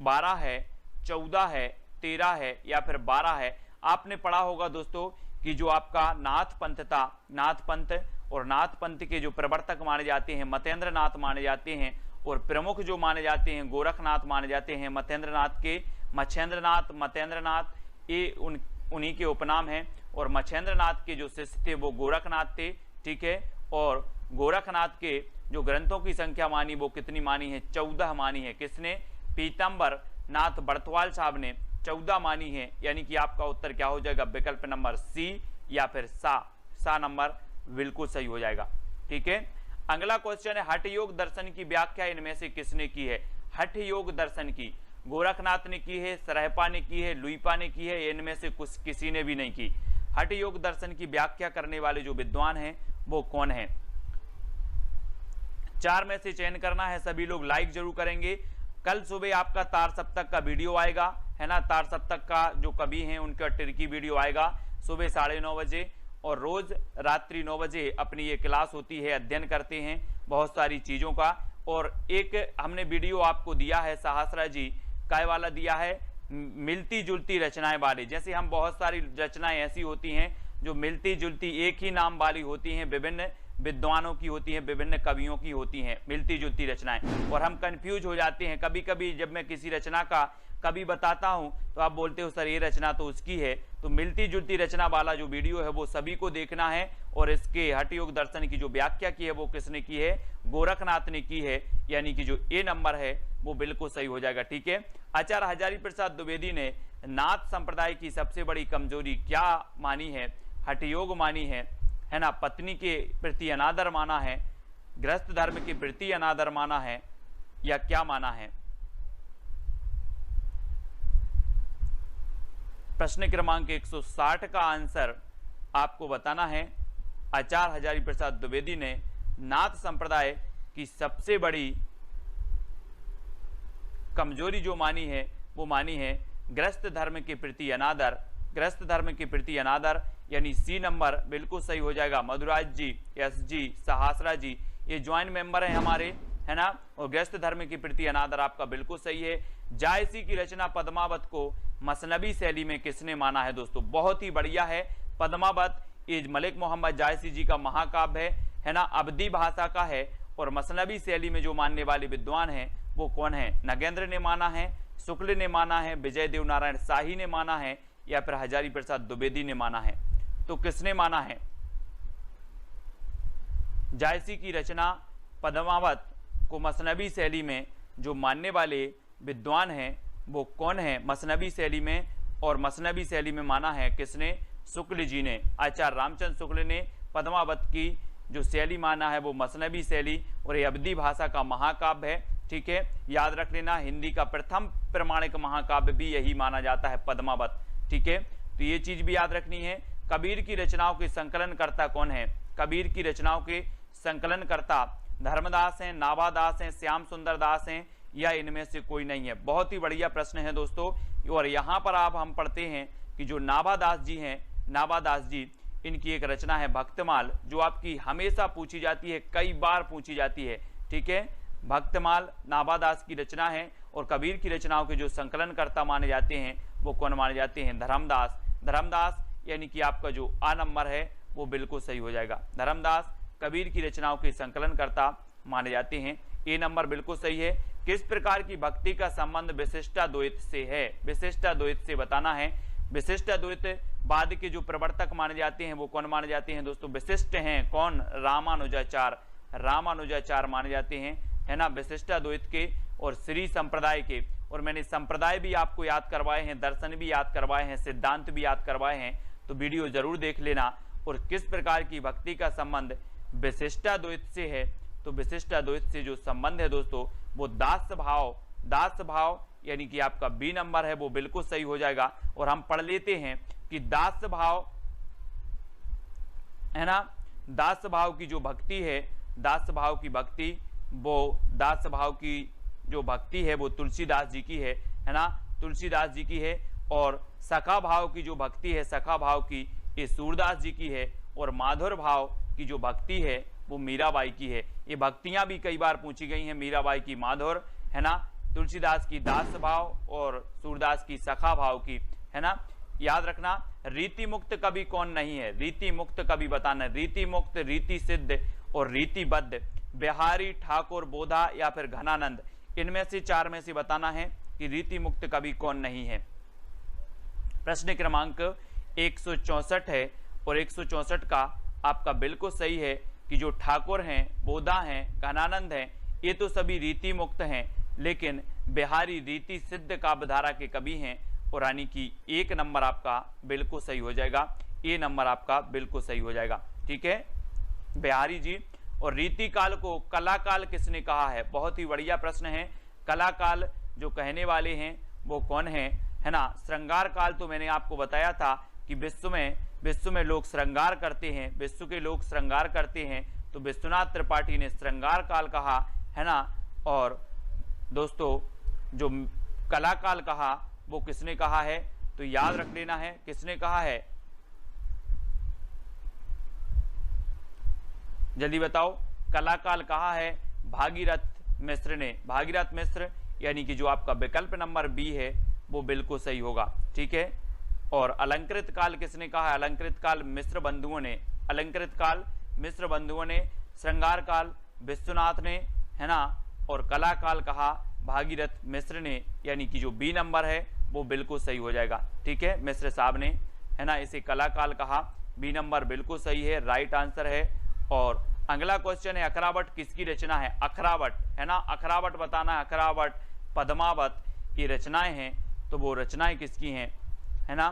12 है, 14 है, 13 है, या फिर 12 है। आपने पढ़ा होगा दोस्तों कि जो आपका नाथ पंथ था, नाथ पंथ, और नाथ पंथ के जो प्रवर्तक माने जाते हैं मतेंद्र नाथ माने जाते हैं, और प्रमुख जो माने जाते हैं गोरखनाथ माने जाते हैं मतेंद्र नाथ के। मच्छेंद्र नाथ, मतेंद्र नाथ, ये उन्हीं के उपनाम हैं। और मच्छेंद्र नाथ के जो शिष्य थे वो गोरखनाथ थे, ठीक है। और गोरखनाथ के जो ग्रंथों की संख्या मानी वो कितनी मानी है? 14 मानी है। किसने? पीताम्बर नाथ बर्थवाल साहब ने 14 मानी है। यानी कि आपका उत्तर क्या हो जाएगा? विकल्प नंबर सी या फिर सा नंबर बिल्कुल सही हो जाएगा, ठीक है। अगला क्वेश्चन है हठ योग दर्शन की व्याख्या इनमें से किसने की है? हठ योग दर्शन की गोरखनाथ ने की है, सरहपा ने की है, लुईपा ने की है, इनमें से कुछ किसी ने भी नहीं की। हठ योग दर्शन की व्याख्या करने वाले जो विद्वान हैं वो कौन है? 4 में से चयन करना है। सभी लोग लाइक जरूर करेंगे। कल सुबह आपका तार सप्तक का वीडियो आएगा, है ना। तार सप्तक का जो कवि हैं उनका टिरकी वीडियो आएगा सुबह 9:30 बजे, और रोज रात्रि 9 बजे अपनी ये क्लास होती है, अध्ययन करते हैं बहुत सारी चीजों का। और एक हमने वीडियो आपको दिया है सहस्रा जी काय वाला दिया है, मिलती जुलती रचनाएं वाले। जैसे हम बहुत सारी रचनाएं ऐसी होती हैं जो मिलती जुलती एक ही नाम वाली होती हैं, विभिन्न विद्वानों की होती हैं, विभिन्न कवियों की होती हैं मिलती जुलती रचनाएं, और हम कंफ्यूज हो जाते हैं। कभी कभी जब मैं किसी रचना का कभी बताता हूं तो आप बोलते हो सर ये रचना तो उसकी है। तो मिलती जुलती रचना वाला जो वीडियो है वो सभी को देखना है। और इसके हठ योग दर्शन की जो व्याख्या की है वो किसने की है? गोरखनाथ ने की है। यानी कि जो ए नंबर है वो बिल्कुल सही हो जाएगा, ठीक है। आचार्य हजारी प्रसाद द्विवेदी ने नाथ संप्रदाय की सबसे बड़ी कमजोरी क्या मानी है? हठ योग मानी है ना। पत्नी के प्रति अनादर माना है, गृहस्थ धर्म के प्रति अनादर माना है, या क्या माना है? प्रश्न क्रमांक 160 का आंसर आपको बताना है। आचार्य हजारी प्रसाद द्विवेदी ने नाथ संप्रदाय की सबसे बड़ी कमजोरी जो मानी है वो मानी है गृहस्थ धर्म के प्रति अनादर। गृहस्थ धर्म के प्रति अनादर, यानी सी नंबर बिल्कुल सही हो जाएगा। मधुराज जी, एस जी, सहस्रा जी ये ज्वाइंट मेंबर हैं हमारे, है ना। और गृहस्थ धर्म के प्रति अनादर आपका बिल्कुल सही है। जायसी की रचना पद्मावत को मसनबी शैली में किसने माना है? दोस्तों बहुत ही बढ़िया है। पद्मावत ये मलिक मोहम्मद जायसी जी का महाकाव्य है ना, अवधी भाषा का है। और मसनबी शैली में जो मानने वाले विद्वान हैं वो कौन है? नगेंद्र ने माना है, शुक्ल ने माना है, विजय देव नारायण शाही ने माना है, या फिर हजारी प्रसाद द्विवेदी ने माना है? तो किसने माना है? जायसी की रचना पद्मावत को मसनवी शैली में जो मानने वाले विद्वान हैं वो कौन है? मसनवी शैली में, और मसनवी शैली में माना है किसने? शुक्ल जी ने। आचार्य रामचंद्र शुक्ल ने पद्मावत की जो शैली माना है वो मसनवी शैली, और ये अवधी भाषा का महाकाव्य है। ठीक है, याद रख लेना, हिंदी का प्रथम प्रमाणिक महाकाव्य भी यही माना जाता है, पद्मावत। ठीक है, तो ये चीज भी याद रखनी है। कबीर की रचनाओं के संकलनकर्ता कौन है? कबीर की रचनाओं के संकलनकर्ता धर्मदास हैं, नाभादास हैं, श्याम सुंदर दास हैं, या इनमें से कोई नहीं है? बहुत ही बढ़िया प्रश्न है दोस्तों। और यहाँ पर आप हम पढ़ते हैं कि जो नाभादास जी हैं, नाभादास जी, इनकी एक रचना है भक्तमाल, जो आपकी हमेशा पूछी जाती है, कई बार पूछी जाती है। ठीक है, भक्तमाल नाभादास की रचना है। और कबीर की रचनाओं के जो संकलनकर्ता माने जाते हैं वो कौन माने जाते हैं? धर्मदास। धर्मदास यानी कि आपका जो आ नंबर है वो बिल्कुल सही हो जाएगा। धर्मदास कबीर की रचनाओं के संकलनकर्ता माने जाते हैं। ए नंबर बिल्कुल सही है। किस प्रकार की भक्ति का संबंध विशिष्टाद्वैत से है? विशिष्टाद्वैत से बताना है। विशिष्टाद्वैत बाद के जो प्रवर्तक माने जाते हैं वो कौन माने जाते हैं दोस्तों? विशिष्ट हैं कौन? रामानुजाचार्य। रामानुजाचार्य माने जाते हैं, है ना, विशिष्टाद्वैत के और श्री संप्रदाय के। और मैंने संप्रदाय भी आपको याद करवाए हैं, दर्शन भी याद करवाए हैं, सिद्धांत भी याद करवाए हैं, तो वीडियो जरूर देख लेना। और किस प्रकार की भक्ति का संबंध विशिष्टाद्वैत से है? तो विशिष्टाद्वैत से जो संबंध है दोस्तों वो दास भाव। दास भाव यानी कि आपका बी नंबर है वो बिल्कुल सही हो जाएगा। और हम पढ़ लेते हैं कि दास भाव, है ना, दास भाव की जो भक्ति है, दास भाव की भक्ति, वो दास भाव की जो भक्ति है वो तुलसीदास जी की है ना, तुलसीदास जी की है। और सखा भाव की जो भक्ति है, सखा भाव की, ये सूरदास जी की है। और माधुर भाव की जो भक्ति है वो मीराबाई की है। ये भक्तियां भी कई बार पूछी गई हैं, मीराबाई की माधुर, है ना, तुलसीदास की दास भाव और सूरदास की सखा भाव की, है ना। याद रखना, रीति मुक्त कवि कौन नहीं है? रीति मुक्त कवि बताना। रीति मुक्त, रीति सिद्ध और रीतिबद्ध, बिहारी, ठाकुर, बोधा या फिर घनानंद, इनमें से चार में से बताना है कि रीति मुक्त कवि कौन नहीं है। प्रश्न क्रमांक 164 है और 164 का आपका बिल्कुल सही है कि जो ठाकुर हैं, बोधा हैं, घनानंद हैं, ये तो सभी रीति मुक्त हैं, लेकिन बिहारी रीति सिद्ध काव्यधारा के कवि हैं। और यानी कि एक नंबर आपका बिल्कुल सही हो जाएगा, ए नंबर आपका बिल्कुल सही हो जाएगा। ठीक है, बिहारी जी। और रीति काल को कलाकाल किसने कहा है? बहुत ही बढ़िया प्रश्न है। कलाकाल जो कहने वाले हैं वो कौन है? है ना, श्रृंगार काल तो मैंने आपको बताया था कि विश्व में लोग श्रृंगार करते हैं, विश्व के लोग श्रृंगार करते हैं, तो विश्वनाथ त्रिपाठी ने श्रृंगार काल कहा, है ना। और दोस्तों जो कलाकाल कहा वो किसने कहा है? तो याद रख लेना है किसने कहा है, जल्दी बताओ। कलाकाल कहा है भागीरथ मिश्र ने। भागीरथ मिश्र यानी कि जो आपका विकल्प नंबर बी है वो बिल्कुल सही होगा। ठीक है। और अलंकृत काल किसने कहा है? अलंकृत काल मिश्र बंधुओं ने। अलंकृत काल मिश्र बंधुओं ने। श्रृंगार काल विश्वनाथ ने, है ना। और कला काल कहा भागीरथ मिश्र ने, यानी कि जो बी नंबर है वो बिल्कुल सही हो जाएगा। ठीक है, मिश्र साहब ने, है ना, इसे कला काल कहा। बी नंबर बिल्कुल सही है, राइट आंसर है। और अगला क्वेश्चन है अखरावट किसकी रचना है? अखरावट, है ना, अखरावट बताना है। अखरावट, पद्मावत, ये रचनाएं हैं, तो वो रचनाएं किसकी हैं, है ना।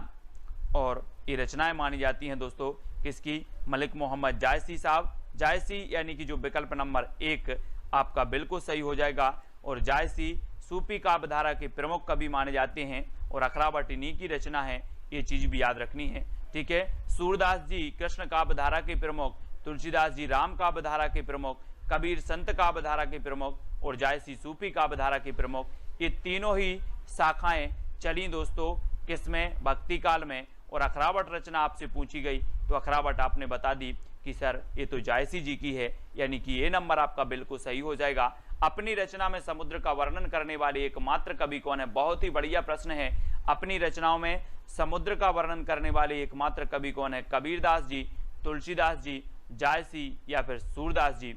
और ये रचनाएं मानी जाती हैं दोस्तों किसकी? मलिक मोहम्मद जायसी साहब। जायसी यानी कि जो विकल्प नंबर 1 आपका बिल्कुल सही हो जाएगा। और जायसी सूफी काव्यधारा के प्रमुख कवि माने जाते हैं और अखरावट इन्हीं की रचना है, ये चीज भी याद रखनी है। ठीक है, सूरदास जी कृष्ण काव्यधारा के प्रमुख, तुलसीदास जी राम काव्यधारा के प्रमुख, कबीर संत काव्यधारा के प्रमुख और जायसी सूफी काव्यधारा के प्रमुख, ये तीनों ही शाखाएं चली दोस्तों किसमें? भक्ति काल में। और अखरावट रचना आपसे पूछी गई तो अखरावट आपने बता दी कि सर ये तो जायसी जी की है, यानी कि ये नंबर आपका बिल्कुल सही हो जाएगा। अपनी रचना में समुद्र का वर्णन करने वाले एकमात्र कवि कौन है? बहुत ही बढ़िया प्रश्न है। अपनी रचनाओं में समुद्र का वर्णन करने वाले एकमात्र कवि कौन है? कबीरदास जी, तुलसीदास जी, जायसी या फिर सूरदास जी।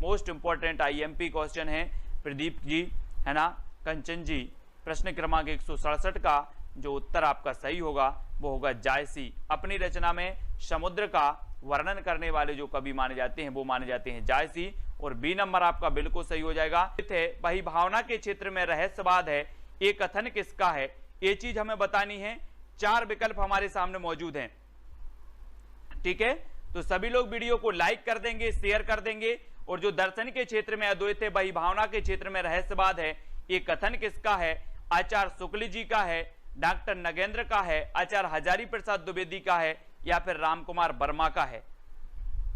मोस्ट इंपॉर्टेंट आईएमपी क्वेश्चन है प्रदीप जी, है ना, कंचन जी। प्रश्न क्रमांक 167 का जो उत्तर आपका सही होगा वो होगा जायसी। अपनी रचना में समुद्र का वर्णन करने वाले जो कवि माने जाते हैं वो माने जाते हैं जायसी। और बी नंबर आपका बिल्कुल सही हो जाएगा। वही भावना के क्षेत्र में रहस्यवाद है, ये कथन किसका है, ये चीज हमें बतानी है। 4 विकल्प हमारे सामने मौजूद हैं, ठीक है। तो सभी लोग वीडियो को लाइक कर देंगे, शेयर कर देंगे। और जो दर्शन के क्षेत्र में अद्वैत है, वही भावना के क्षेत्र में रहस्यवाद है, ये कथन किसका है, आचार्य शुक्ल जी का है, डॉक्टर नगेंद्र का है, आचार्य हजारी प्रसाद द्विवेदी का है, या फिर राम कुमार वर्मा का है।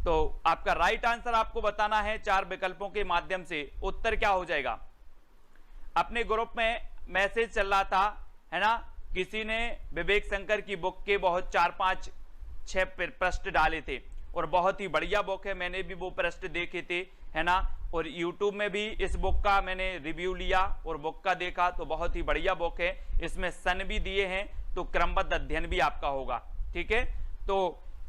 तो आपका राइट आंसर आपको बताना है 4 विकल्पों के माध्यम से। उत्तर क्या हो जाएगा? अपने ग्रुप में मैसेज चल रहा था, है ना, किसी ने विवेक शंकर की बुक के बहुत 4, 5, 6 प्रश्न डाले थे और बहुत ही बढ़िया बुक है, मैंने भी वो प्रश्न देखे थे, है ना। और YouTube में भी इस बुक का मैंने रिव्यू लिया और बुक का देखा, तो बहुत ही बढ़िया बुक है। इसमें सन भी दिए हैं, तो क्रमबद्ध अध्ययन भी आपका होगा, ठीक है। तो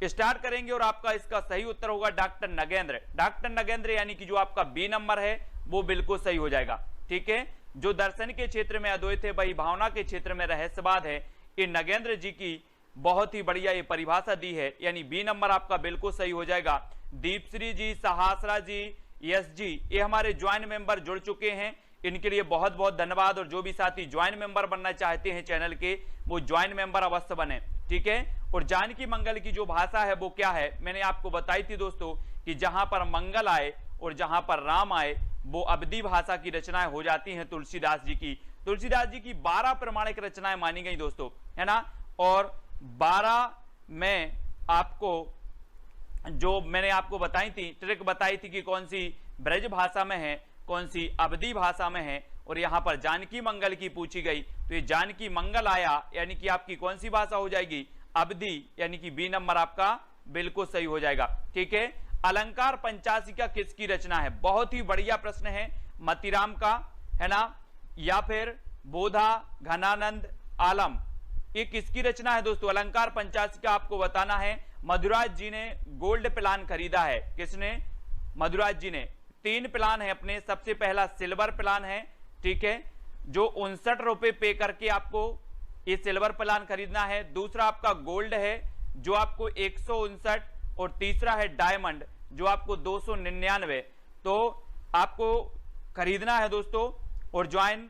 स्टार्ट करेंगे और आपका इसका सही उत्तर होगा डॉक्टर नगेंद्र। डॉक्टर नगेंद्र यानी कि जो आपका बी नंबर है वो बिल्कुल सही हो जाएगा, ठीक है। जो दर्शन के क्षेत्र में अद्वैत है, वही भावना के क्षेत्र में रहस्यवाद है, ये नगेंद्र जी की बहुत ही बढ़िया ये परिभाषा दी है, यानी बी नंबर आपका बिल्कुल सही हो जाएगा। दीपश्री जी, सहासरा जी, यस जी, ये हमारे ज्वाइंट मेंबर जुड़ चुके हैं, इनके लिए बहुत बहुत धन्यवाद। और जो भी साथी ज्वाइंट मेंबर बनना चाहते हैं चैनल के, वो ज्वाइंट मेंबर अवश्य बने, ठीक है। और जानकी मंगल की जो भाषा है वो क्या है, मैंने आपको बताई थी दोस्तों कि जहां पर मंगल आए और जहां पर राम आए, वो अवधी भाषा की रचनाएं हो जाती हैं तुलसीदास जी की। तुलसीदास जी की 12 प्रमाणिक रचनाएं मानी गई दोस्तों, है ना। और 12 में आपको जो मैंने आपको बताई थी, ट्रिक बताई थी कि कौन सी ब्रज भाषा में है, कौन सी अवधी भाषा में है, और यहां पर जानकी मंगल की पूछी गई, तो ये जानकी मंगल आया यानी कि आपकी कौन सी भाषा हो जाएगी, अवधी, यानी कि बी नंबर आपका बिल्कुल सही हो जाएगा, ठीक है। अलंकार पंचाशिका किसकी रचना है? बहुत ही बढ़िया प्रश्न है, मतीराम का, है ना, या फिर बोधा घनानंद आलम, ये किसकी रचना है दोस्तों? अलंकार पंचाशिका आपको बताना है। मधुराज जी ने गोल्ड प्लान खरीदा है, किसने? मधुराज जी ने। 3 प्लान है अपने, सबसे पहला सिल्वर प्लान है, ठीक है, जो 59 रुपए पे करके आपको ये सिल्वर प्लान खरीदना है। दूसरा आपका गोल्ड है जो आपको 159, और तीसरा है डायमंड जो आपको 299। तो आपको खरीदना है दोस्तों और ज्वाइन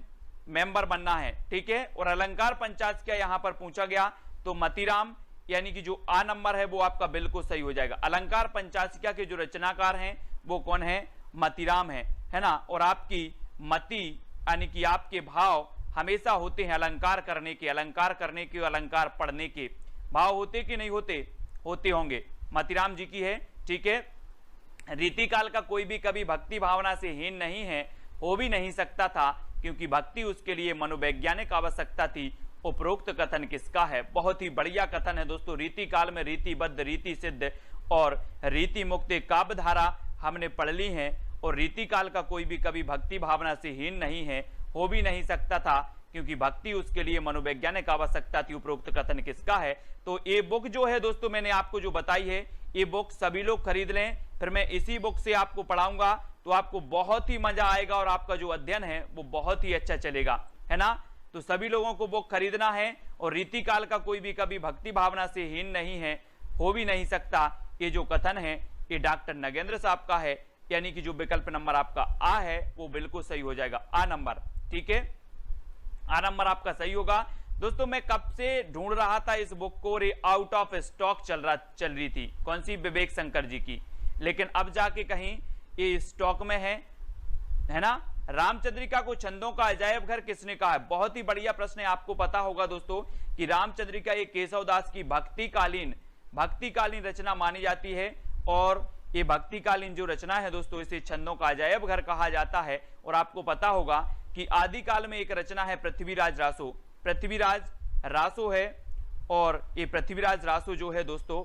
मेंबर बनना है, ठीक है। और अलंकार पंचाशिका यहां पर पूछा गया, तो मतीराम यानी कि जो आ नंबर है वो आपका बिल्कुल सही हो जाएगा। अलंकार पंचाशिका के जो रचनाकार हैं वो कौन है? मतीराम है ना। और आपकी मति यानी कि आपके भाव हमेशा होते हैं अलंकार करने के, अलंकार करने के, अलंकार पढ़ने के भाव होते कि नहीं होते? होते होंगे, मतीराम जी की है, ठीक है। रीतिकाल का कोई भी कभी भक्ति भावना से हीन नहीं है, हो भी नहीं सकता था, क्योंकि भक्ति उसके लिए मनोवैज्ञानिक आवश्यकता थी। उपरोक्त कथन किसका है? बहुत ही बढ़िया कथन है दोस्तों। रीति काल में रीतिबद्ध, रीति सिद्ध और रीति मुक्त काव्य धारा हमने पढ़ ली है, और रीति काल का कोई भी कभी भक्ति भावना से हीन नहीं है, हो भी नहीं सकता था, क्योंकि भक्ति उसके लिए मनोवैज्ञानिक आवश्यकता थी। उपरोक्त कथन किसका है? तो ये बुक जो है दोस्तों मैंने आपको जो बताई है, ये बुक सभी लोग खरीद लें, फिर मैं इसी बुक से आपको पढ़ाऊंगा, तो आपको बहुत ही मजा आएगा और आपका जो अध्ययन है वो बहुत ही अच्छा चलेगा, है ना। तो सभी लोगों को बुक खरीदना है, और रीति काल का कोई भी कभी भक्ति भावना से हीन नहीं है, हो भी नहीं सकता, ये जो कथन है ये डॉक्टर नगेंद्र साहब का है, यानी कि जो विकल्प नंबर आपका आ है वो बिल्कुल सही हो जाएगा, आ नंबर, ठीक है। आ नंबर आपका सही होगा। दोस्तों मैं कब से ढूंढ रहा था इस बुक को, रे आउट ऑफ स्टॉक चल रही थी, कौन सी? विवेक शंकर जी की, लेकिन अब जाके कहीं ये स्टॉक में है ना। रामचंद्रिका को छंदों का अजायब घर किसने कहा है? बहुत ही बढ़िया प्रश्न है। आपको पता होगा दोस्तों कि रामचंद्रिका एक केशवदास की भक्तिकालीन रचना मानी जाती है, और ये भक्तिकालीन जो रचना है दोस्तों इसे छंदों का अजायब घर कहा जाता है। और आपको पता होगा कि आदिकाल में एक रचना है पृथ्वीराज रासो है, और ये पृथ्वीराज रासो जो है दोस्तों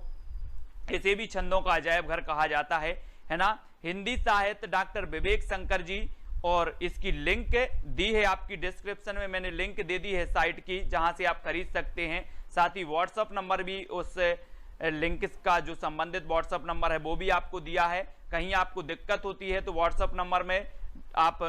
इसे भी छंदों का अजायब घर कहा जाता है ना। हिंदी साहित्य डॉक्टर विवेक शंकर जी, और इसकी लिंक दी है आपकी डिस्क्रिप्शन में, मैंने लिंक दे दी है साइट की जहां से आप खरीद सकते हैं। साथ ही व्हाट्सएप नंबर भी, उस लिंक का जो संबंधित व्हाट्सएप नंबर है वो भी आपको दिया है। कहीं आपको दिक्कत होती है तो व्हाट्सएप नंबर में आप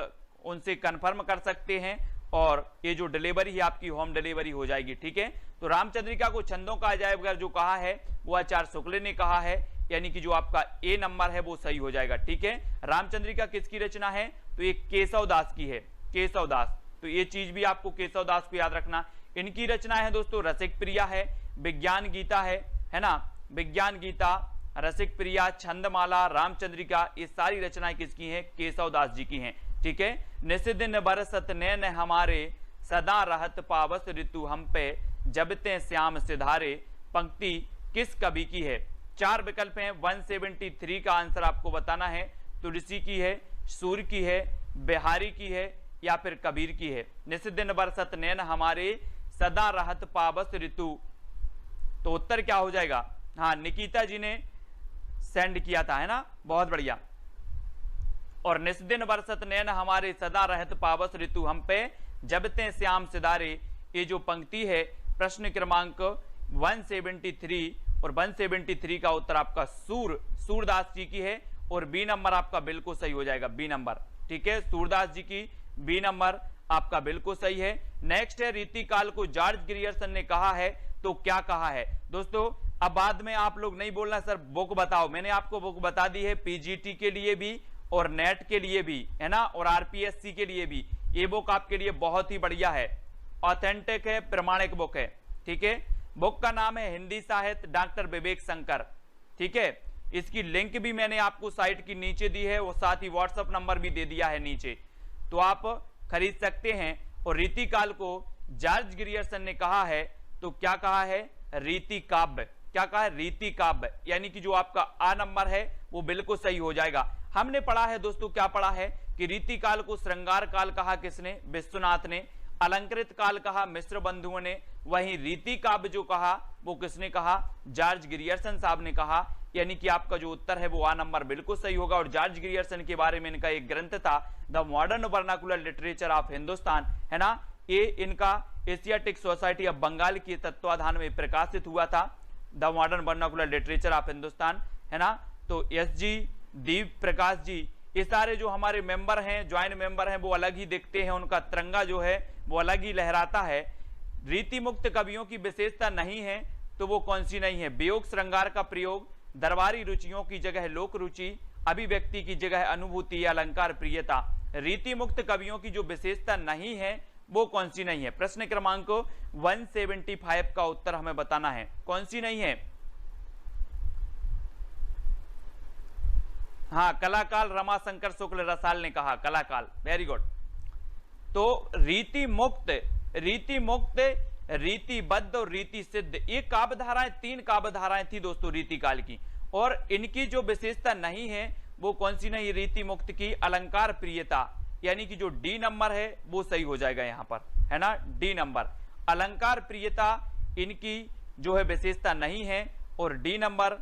उनसे कंफर्म कर सकते हैं, और ये जो डिलीवरी है आपकी होम डिलीवरी हो जाएगी, ठीक है। तो रामचंद्रिका को छंदों का अजायब घर जो कहा है वो आचार्य शुक्ल ने कहा है, यानी कि जो आपका ए नंबर है वो सही हो जाएगा। ठीक है, रामचंद्रिका किसकी रचना है, तो ये केशव दास की है, केशव दास। तो ये चीज भी आपको केशव दास को याद रखना। इनकी रचना है दोस्तों रसिक प्रिया है, विज्ञान गीता है ना, विज्ञान गीता, रसिक प्रिया, छंदमाला, रामचंद्रिका, ये सारी रचनाएं किसकी हैं, केशव दास जी की हैं। ठीक है, निस दिन बरसत नैन हमारे, सदा रहत पावस ऋतु हम पे, जब ते श्याम सिधारे, पंक्ति किस कवि की है। 4 विकल्प हैं, 173 का आंसर आपको बताना है। तुलसी की है, सूर्य की है, बिहारी की है या फिर कबीर की है। निस दिन बरसत नैन हमारे, सदा रहत पावस ऋतु, तो उत्तर क्या हो जाएगा। हाँ, निकिता जी ने सेंड किया था, है ना, बहुत बढ़िया। और निस दिन बरसत नैन हमारे, सदा रहत पावस ऋतु हम पे, जब ते श्याम सिधारे, ये जो पंक्ति है प्रश्न क्रमांक 173, और 173 का उत्तर आपका सूरदास जी की है, और बी नंबर आपका बिल्कुल सही हो जाएगा, बी नंबर। ठीक है, सूरदास जी की बी नंबर आपका बिल्कुल सही है। नेक्स्ट है, रीतिकाल को जॉर्ज ग्रियर्सन ने कहा है, तो क्या कहा है दोस्तों। अब बाद में आप लोग नहीं बोलना सर बुक बताओ, मैंने आपको बुक बता दी है, पीजीटी के लिए भी और नेट के लिए भी, है ना, और आरपीएससी के लिए भी। ये बुक आपके लिए बहुत ही बढ़िया है, ऑथेंटिक है, प्रमाणिक बुक है। ठीक है, बुक का नाम है हिंदी साहित्य डॉक्टर विवेक शंकर। ठीक है, इसकी लिंक भी मैंने आपको साइट की नीचे दी है, और साथ ही व्हाट्सएप नंबर भी दे दिया है नीचे, तो आप खरीद सकते हैं। और रीतिकाल को जॉर्ज ग्रियर्सन ने कहा है, तो क्या कहा है, रीति काव्य। क्या कहा है, रीति काव्य, यानी कि जो आपका आ नंबर है वो बिल्कुल सही हो जाएगा। हमने पढ़ा है दोस्तों, क्या पढ़ा है कि रीतिकाल को श्रृंगार काल कहा किसने, विश्वनाथ ने। अलंकृत काल कहा मिश्र बंधुओं ने। वहीं रीति काव्य जो कहा वो किसने कहा, जॉर्ज ग्रियर्सन साहब ने कहा। यानी कि आपका जो उत्तर है वो आ नंबर बिल्कुल सही होगा। और जॉर्ज ग्रियर्सन के बारे में इनका एक ग्रंथ था, the modern vernacular literature of Hindustan, है ना, ये इनका एशियाटिक सोसाइटी ऑफ बंगाल के तत्वाधान में प्रकाशित हुआ था, the modern vernacular literature of Hindustan, है ना। तो एस जी, दीप प्रकाश जी, ये सारे जो हमारे मेंबर हैं, ज्वाइंट मेंबर हैं, वो अलग ही दिखते हैं, उनका तिरंगा जो है वो अलग ही लहराता है। रीति मुक्त कवियों की विशेषता नहीं है, तो वो कौन सी नहीं है, वियोग श्रृंगार का प्रयोग, दरबारी रुचियों की जगह लोक रुचि, अभिव्यक्ति की जगह अनुभूति, अलंकार प्रियता। रीति मुक्त कवियों की जो विशेषता नहीं है वो कौन सी नहीं है। प्रश्न क्रमांक 175 का उत्तर हमें बताना है, कौन सी नहीं है। हाँ, कलाकाल रमाशंकर शुक्ल रसाल ने कहा, कलाकाल, वेरी गुड। तो रीति मुक्त, रीतिबद्ध और रीति सिद्ध, ये काव्य धाराएं, 3 काव्य धाराएं थी दोस्तों रीति काल की, और इनकी जो विशेषता नहीं है वो कौन सी नहीं, रीति मुक्त की अलंकार प्रियता, यानी कि जो डी नंबर है वो सही हो जाएगा यहां पर, है ना, डी नंबर। अलंकार प्रियता इनकी जो है विशेषता नहीं है, और डी नंबर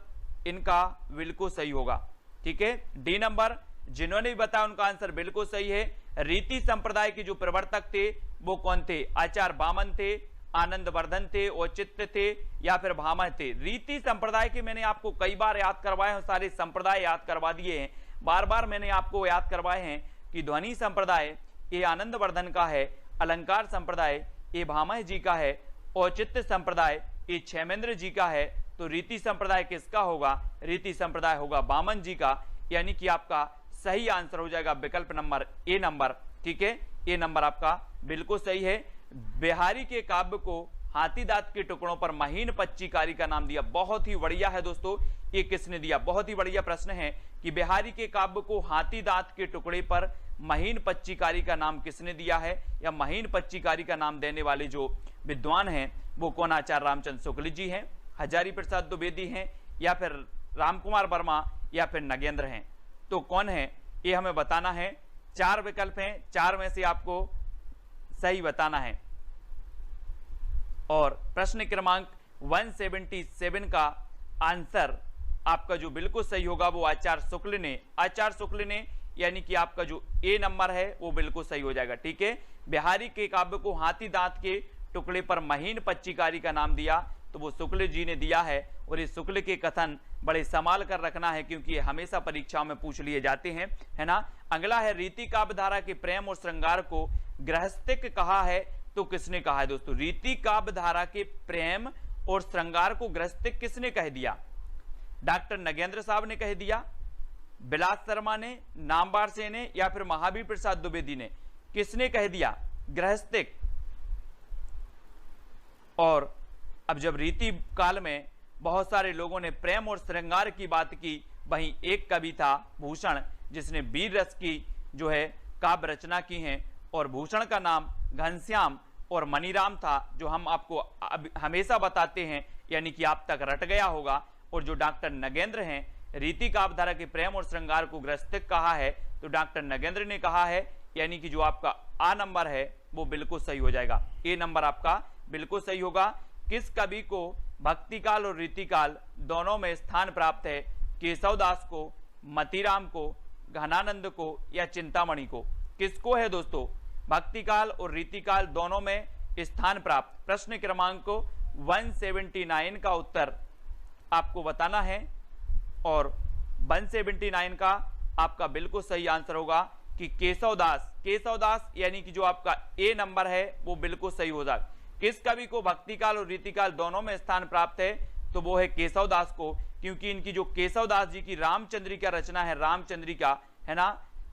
इनका बिल्कुल सही होगा। ठीक है, डी नंबर जिन्होंने भी बताया उनका आंसर बिल्कुल सही है। रीति संप्रदाय के जो प्रवर्तक थे वो कौन थे, आचार्य वामन थे, आनंदवर्धन थे, औचित्य थे या फिर भामह थे। रीति संप्रदाय के मैंने आपको कई बार याद करवाए हैं, सारे संप्रदाय याद करवा दिए हैं, बार बार मैंने आपको याद करवाए हैं कि ध्वनि संप्रदाय ये आनंदवर्धन का है, अलंकार संप्रदाय ये भामह जी का है, औचित्य संप्रदाय ये क्षेमेंद्र जी का है। तो रीति संप्रदाय किसका होगा, रीति संप्रदाय होगा वामन जी का, यानी कि आपका सही आंसर हो जाएगा विकल्प नंबर ए नंबर। ठीक है, ए नंबर आपका बिल्कुल सही है। बिहारी के काव्य को हाथी दांत के टुकड़ों पर महीन पच्चीकारी का नाम दिया, बहुत ही बढ़िया है दोस्तों, ये किसने दिया, बहुत ही बढ़िया प्रश्न है कि बिहारी के काव्य को हाथी दांत के टुकड़े पर महीन पच्चीकारी का नाम किसने दिया है, या महीन पच्चीकारी का नाम देने वाले जो विद्वान हैं वो कौन, आचार्य रामचंद्र शुक्ल जी हैं, हजारी प्रसाद द्विवेदी हैं, या फिर रामकुमार वर्मा, या फिर नगेंद्र हैं। तो कौन है ये हमें बताना है। 4 विकल्प हैं, 4 में से आपको सही बताना है। और प्रश्न क्रमांक 177 का आंसर आपका जो बिल्कुल सही होगा वो आचार्य शुक्ल ने, यानी कि आपका जो ए नंबर है वो बिल्कुल सही हो जाएगा। ठीक है, बिहारी के काव्य को हाथी दांत के टुकड़े पर महीन पच्चीकारी का नाम दिया तो वो शुक्ल जी ने दिया है। और इस शुक्ल के कथन बड़े संभाल कर रखना है क्योंकि ये हमेशा परीक्षाओं में पूछ लिए जाते हैं, है ना। अगला है, रीति काव्य धारा के प्रेम और श्रृंगार को गृहस्थिक कहा है तो किसने कहा है दोस्तों। रीति काव्य धारा के प्रेम और श्रृंगार को गृहस्थिक किसने कह दिया, डॉक्टर नगेंद्र साहब ने कह दिया, बिलास शर्मा ने, नामवर सेन ने, या फिर महावीर प्रसाद द्विवेदी ने? किसने कह दिया? गृहस्थिक। और अब जब रीति काल में बहुत सारे लोगों ने प्रेम और श्रृंगार की बात की, वहीं एक कवि था भूषण, जिसने वीर रस की जो है काव्य रचना की है, और भूषण का नाम घनश्याम और मनीराम था, जो हम आपको हमेशा बताते हैं, यानी कि आप तक रट गया होगा। और जो डॉक्टर नगेंद्र हैं, रीति काव्यधारा के प्रेम और श्रृंगार को गृहस्थिक कहा है, तो डॉक्टर नगेंद्र ने कहा है, यानी कि जो आपका आ नंबर है वो बिल्कुल सही हो जाएगा। ए नंबर आपका बिल्कुल सही होगा। किस कवि को भक्तिकाल और रीतिकाल दोनों में स्थान प्राप्त है? केशवदास को, मतीराम को, घनानंद को, या चिंतामणि को? किसको है दोस्तों भक्तिकाल और रीतिकाल दोनों में स्थान प्राप्त? प्रश्न क्रमांक 179 का उत्तर आपको बताना है, और 179 का आपका बिल्कुल सही आंसर होगा कि केशवदास। केशवदास यानी कि जो आपका ए नंबर है वो बिल्कुल सही हो जाएगा। किस कवि को भक्तिकाल और रीतिकाल दोनों में स्थान प्राप्त है? तो वो है केशवदास को, क्योंकि इनकी जो केशवदास जी की रामचंद्रिका रचना है, रामचंद्रिका है ना,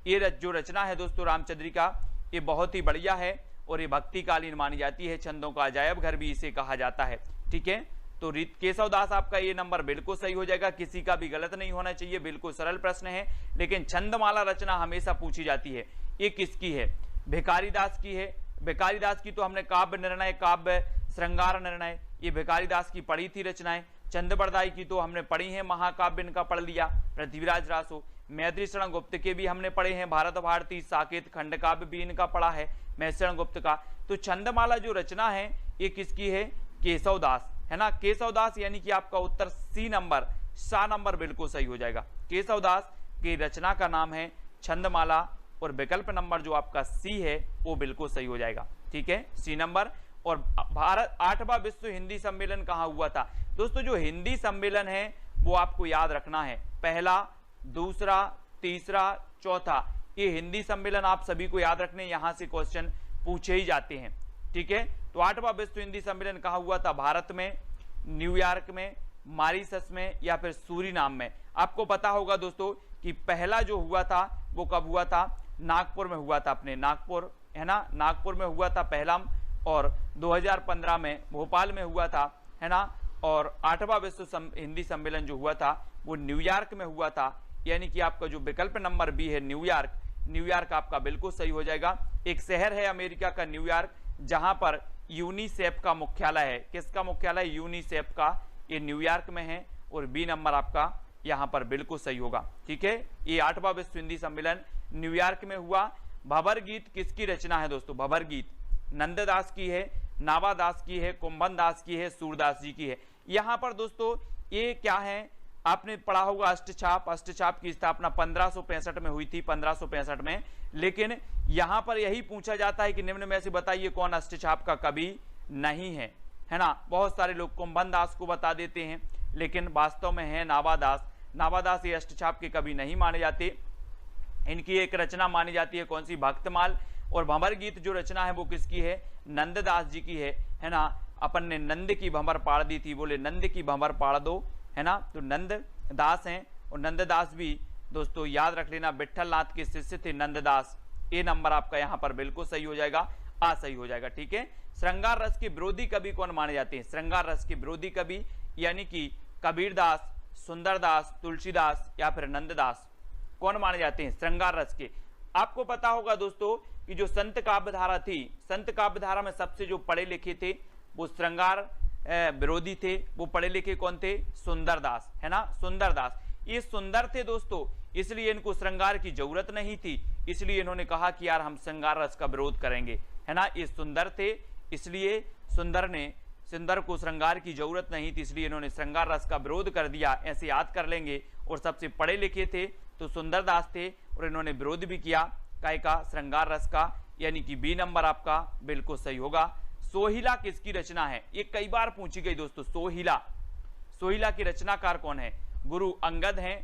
ये जो रचना है दोस्तों रामचंद्रिका, ये बहुत ही बढ़िया है और ये भक्तिकालीन मानी जाती है। छंदों का अजायब घर भी इसे कहा जाता है। ठीक है, तो केशवदास आपका ये नंबर बिल्कुल सही हो जाएगा, किसी का भी गलत नहीं होना चाहिए। बिल्कुल सरल प्रश्न है, लेकिन छंदमाला रचना हमेशा पूछी जाती है। ये किसकी है? भिखारीदास की है। भिखारीदास की तो हमने काव्य निर्णय, काव्य श्रृंगार निर्णय, ये भिखारीदास की पढ़ी थी रचनाएं। चंद्रबरदाई की तो हमने पढ़ी है, महाकाव्य इनका पढ़ लिया। पृथ्वीराज रासो, मैत्रीशरण गुप्त के भी हमने पढ़े हैं, भारत भारती, साकेत, खंड काव्य भी इनका पढ़ा है मैत्रीशरण गुप्त का। तो छंदमाला जो रचना है ये किसकी है? केशवदास, है ना। केशवदास यानी कि आपका उत्तर सी नंबर, सा नंबर बिल्कुल सही हो जाएगा। केशवदास की रचना का नाम है छंदमाला, और विकल्प नंबर जो आपका सी है वो बिल्कुल सही हो जाएगा। ठीक है, सी नंबर। और भारत 8वां विश्व हिंदी सम्मेलन कहाँ हुआ था? दोस्तों जो हिंदी सम्मेलन है वो आपको याद रखना है, पहला, दूसरा, तीसरा, चौथा, ये हिंदी सम्मेलन आप सभी को याद रखने, यहां से क्वेश्चन पूछे ही जाते हैं। ठीक है, तो 8वां विश्व हिंदी सम्मेलन कहाँ हुआ था? भारत में, न्यूयॉर्क में, मॉरिशस में, या फिर सूरीनाम में? आपको पता होगा दोस्तों कि पहला जो हुआ था वो कब हुआ था? नागपुर में हुआ था, अपने नागपुर, है ना, नागपुर में हुआ था पहला, और 2015 में भोपाल में हुआ था, है ना। और 8वां विश्व हिंदी सम्मेलन जो हुआ था वो न्यूयॉर्क में हुआ था, यानी कि आपका जो विकल्प नंबर बी है न्यूयॉर्क, न्यूयॉर्क आपका बिल्कुल सही हो जाएगा। एक शहर है अमेरिका का न्यूयॉर्क, जहां पर यूनिसेफ का मुख्यालय है। किसका मुख्यालय? यूनिसेफ का, ये न्यूयॉर्क में है, और बी नंबर आपका यहां पर बिल्कुल सही होगा। ठीक है, ये 8वां विश्व हिंदी सम्मेलन न्यूयॉर्क में हुआ। भंवर गीत किसकी रचना है दोस्तों? भंवर गीत नंददास की है, नावादास की है, कुंभन दास की है, सूरदास जी की है। यहां पर दोस्तों ये क्या है, आपने पढ़ा होगा अष्टछाप। अष्टछाप की स्थापना 1565 में हुई थी, 1565 में। लेकिन यहां पर यही पूछा जाता है कि निम्न में से बताइए कौन अष्टछाप का कवि नहीं है, है ना। बहुत सारे लोग कुंभन दास को बता देते हैं, लेकिन वास्तव में है नावादास। नावादास ये अष्टछाप के कवि नहीं माने जाते। इनकी एक रचना मानी जाती है, कौन सी? भक्तमाल। और भंवर गीत जो रचना है वो किसकी है? नंददास जी की है ना। अपन ने नंद की भंवर पाड़ दी थी, बोले नंद की भंवर पाड़ दो, है ना। तो नंददास हैं, और नंददास भी दोस्तों याद रख लेना विट्ठल नाथ के शिष्य थे नंददास। ए नंबर आपका यहाँ पर बिल्कुल सही हो जाएगा, आ सही हो जाएगा। ठीक है, श्रृंगार रस के विरोधी कवि कौन माने जाते हैं? श्रृंगार रस के विरोधी कवि यानी कि कबीरदास, सुंदरदास, तुलसीदास, या फिर नंददास, कौन माने जाते हैं श्रृंगार रस के? आपको पता होगा दोस्तों कि जो संत काव्यधारा थी, संत काव्यधारा में सबसे जो पढ़े लिखे थे वो श्रृंगार विरोधी थे। वो पढ़े लिखे कौन थे? सुंदरदास, है ना, सुंदरदास। ये सुंदर थे दोस्तों, इसलिए इनको श्रृंगार की जरूरत नहीं थी, इसलिए इन्होंने कहा कि यार हम श्रृंगार रस का विरोध करेंगे, है ना। ये सुंदर थे, इसलिए सुंदर को श्रृंगार की जरूरत नहीं थी, इसलिए इन्होंने श्रृंगार रस का विरोध कर दिया। ऐसे याद कर लेंगे। और सबसे पढ़े लिखे थे तो सुंदरदास थे, और इन्होंने विरोध भी किया काय का? श्रृंगार रस का, यानी कि बी नंबर आपका बिल्कुल सही होगा। सोहिला किसकी रचना है? ये कई बार पूछी गई दोस्तों। सोहिला की रचनाकार कौन है? गुरु अंगद हैं,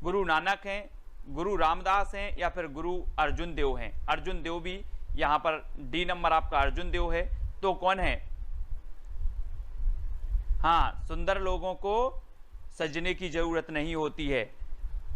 गुरु नानक हैं, गुरु रामदास हैं, या फिर गुरु अर्जुन देव हैं? अर्जुन देव भी यहां पर डी नंबर आपका अर्जुन देव है। तो कौन है? हाँ, सुंदर लोगों को सजने की जरूरत नहीं होती है।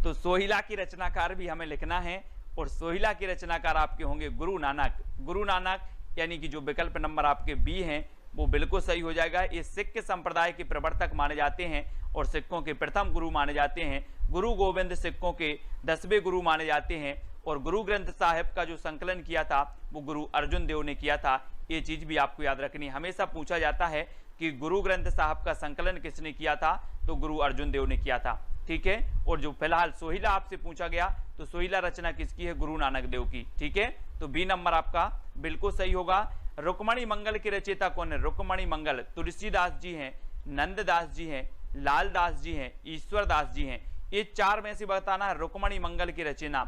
तो सोहिला की रचनाकार भी हमें लिखना है और सोहिला के रचनाकार आपके होंगे गुरु नानक। गुरु नानक यानी कि जो विकल्प नंबर आपके बी हैं वो बिल्कुल सही हो जाएगा। ये सिख संप्रदाय के प्रवर्तक माने जाते हैं और सिखों के प्रथम गुरु माने जाते हैं। गुरु गोविंद सिखों के 10वें गुरु माने जाते हैं और गुरु ग्रंथ साहिब का जो संकलन किया था वो गुरु अर्जुन देव ने किया था। ये चीज भी आपको याद रखनी। हमेशा पूछा जाता है कि गुरु ग्रंथ साहिब का संकलन किसने किया था, तो गुरु अर्जुन देव ने किया था। ठीक है, और जो फिलहाल सोहिला आपसे पूछा गया तो सोहिला रचना किसकी है, गुरु नानक देव की। ठीक है, तो बी नंबर आपका बिल्कुल सही होगा। रुक्मणी मंगल के रचयिता कौन है? रुक्मणी मंगल तुलसीदास जी हैं, नंददास जी हैं, लालदास जी हैं, ईश्वरदास जी हैं। ये चार में से बताना है रुक्मणी मंगल की रचना,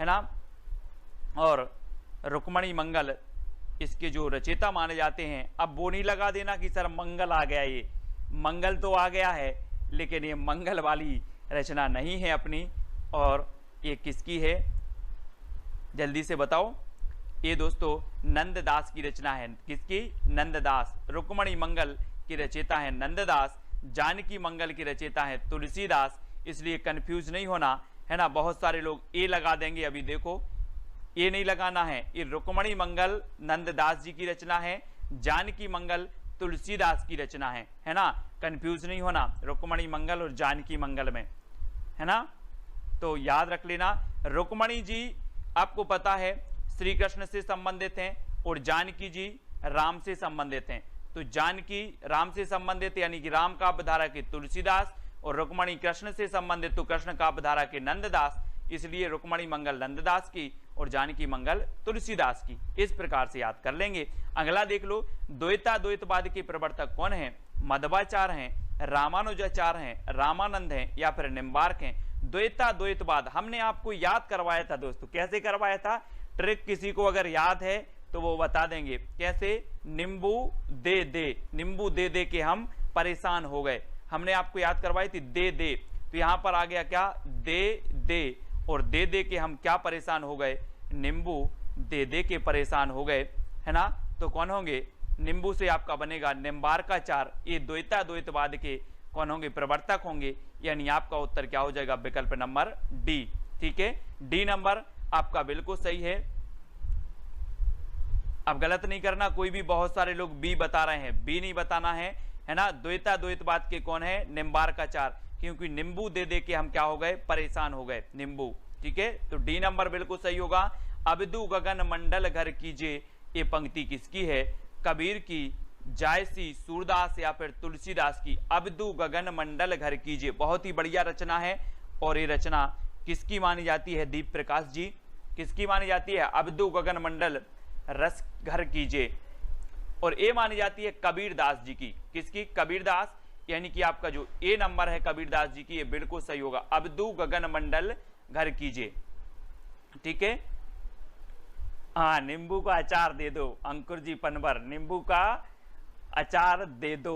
है ना। और रुक्मणी मंगल इसके जो रचयिता माने जाते हैं। अब वो नहीं लगा देना कि सर मंगल आ गया, ये मंगल तो आ गया है लेकिन ये मंगल वाली रचना नहीं है अपनी। और ये किसकी है, जल्दी से बताओ। ये दोस्तों नंददास की रचना है। किसकी? नंददास। रुक्मणी मंगल की रचयिता है नंददास, जानकी मंगल की रचयिता है तुलसीदास। इसलिए कंफ्यूज नहीं होना, है ना। बहुत सारे लोग ए लगा देंगे, अभी देखो ये नहीं लगाना है। ये रुक्मणी मंगल नंददास जी की रचना है, जानकी मंगल तुलसीदास की रचना है ना। कंफ्यूज नहीं होना रुक्मणी मंगल और जानकी मंगल में, है ना। तो याद रख लेना, रुक्मणी जी आपको पता है श्री कृष्ण से संबंधित हैं और जानकी जी राम से संबंधित हैं। तो जानकी राम से संबंधित यानी कि राम काव्यधारा के तुलसीदास और रुक्मणी कृष्ण से संबंधित तो कृष्ण काव्यधारा के नंददास। इसलिए रुक्मणी मंगल नंददास की और जानकी मंगल तुलसीदास की। इस प्रकार से याद कर लेंगे। अगला देख लो, द्वैता द्वैतवाद के प्रवर्तक कौन है? मध्वाचार्य हैं, रामानुजाचार्य हैं, रामानंद हैं या फिर निम्बार्क हैं। द्वैता द्वैतवाद हमने आपको याद करवाया था दोस्तों। कैसे करवाया था? ट्रिक किसी को अगर याद है तो वो बता देंगे कैसे। नींबू दे दे, नींबू दे दे के हम परेशान हो गए, हमने आपको याद करवाई थी दे दे। तो यहां पर आ गया क्या? दे दे, और दे दे के हम क्या परेशान हो गए? नींबू दे दे के परेशान हो गए, है ना। तो कौन होंगे? नींबू से आपका बनेगा निम्बार्काचार्य। ये द्वैता द्वैतवाद के कौन होंगे? प्रवर्तक होंगे। यानी आपका उत्तर क्या हो जाएगा? विकल्प नंबर डी। ठीक है, डी नंबर आपका बिल्कुल सही है। अब गलत नहीं करना कोई भी, बहुत सारे लोग बी बता रहे हैं, बी नहीं बताना है ना। द्वैता द्वैतवाद के कौन है? निम्बार्काचार्य, क्योंकि नींबू दे दे के हम क्या हो गए? परेशान हो गए, नींबू। ठीक है, तो डी नंबर बिल्कुल सही होगा। अबदू गगन मंडल घर कीजिए, ये पंक्ति किसकी है? कबीर की, जायसी, सूरदास या फिर तुलसीदास की। अबदू गगन मंडल घर कीजिए बहुत ही बढ़िया रचना है। और ये रचना किसकी मानी जाती है? दीप प्रकाश जी। किसकी मानी जाती है? अबदू गगन मंडल रस घर कीजिए। और ये मानी जाती है कबीरदास जी की। किसकी? कबीरदास। यानी कि आपका जो ए नंबर है कबीरदास जी की, ये बिल्कुल सही होगा। अबदू गगन मंडल घर कीजिए। ठीक है, हाँ, नींबू का अचार दे दो। अंकुर जी पनवर, नींबू का अचार दे दो।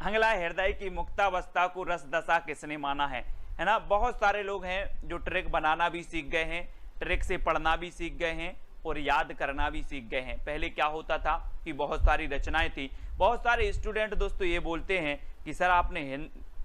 अगला, हृदय की मुक्तावस्था को रस दशा किसने माना है ना। बहुत सारे लोग हैं जो ट्रिक बनाना भी सीख गए हैं, ट्रिक से पढ़ना भी सीख गए हैं और याद करना भी सीख गए हैं। पहले क्या होता था कि बहुत सारी रचनाएं थी। बहुत सारे स्टूडेंट दोस्तों ये बोलते हैं कि सर आपने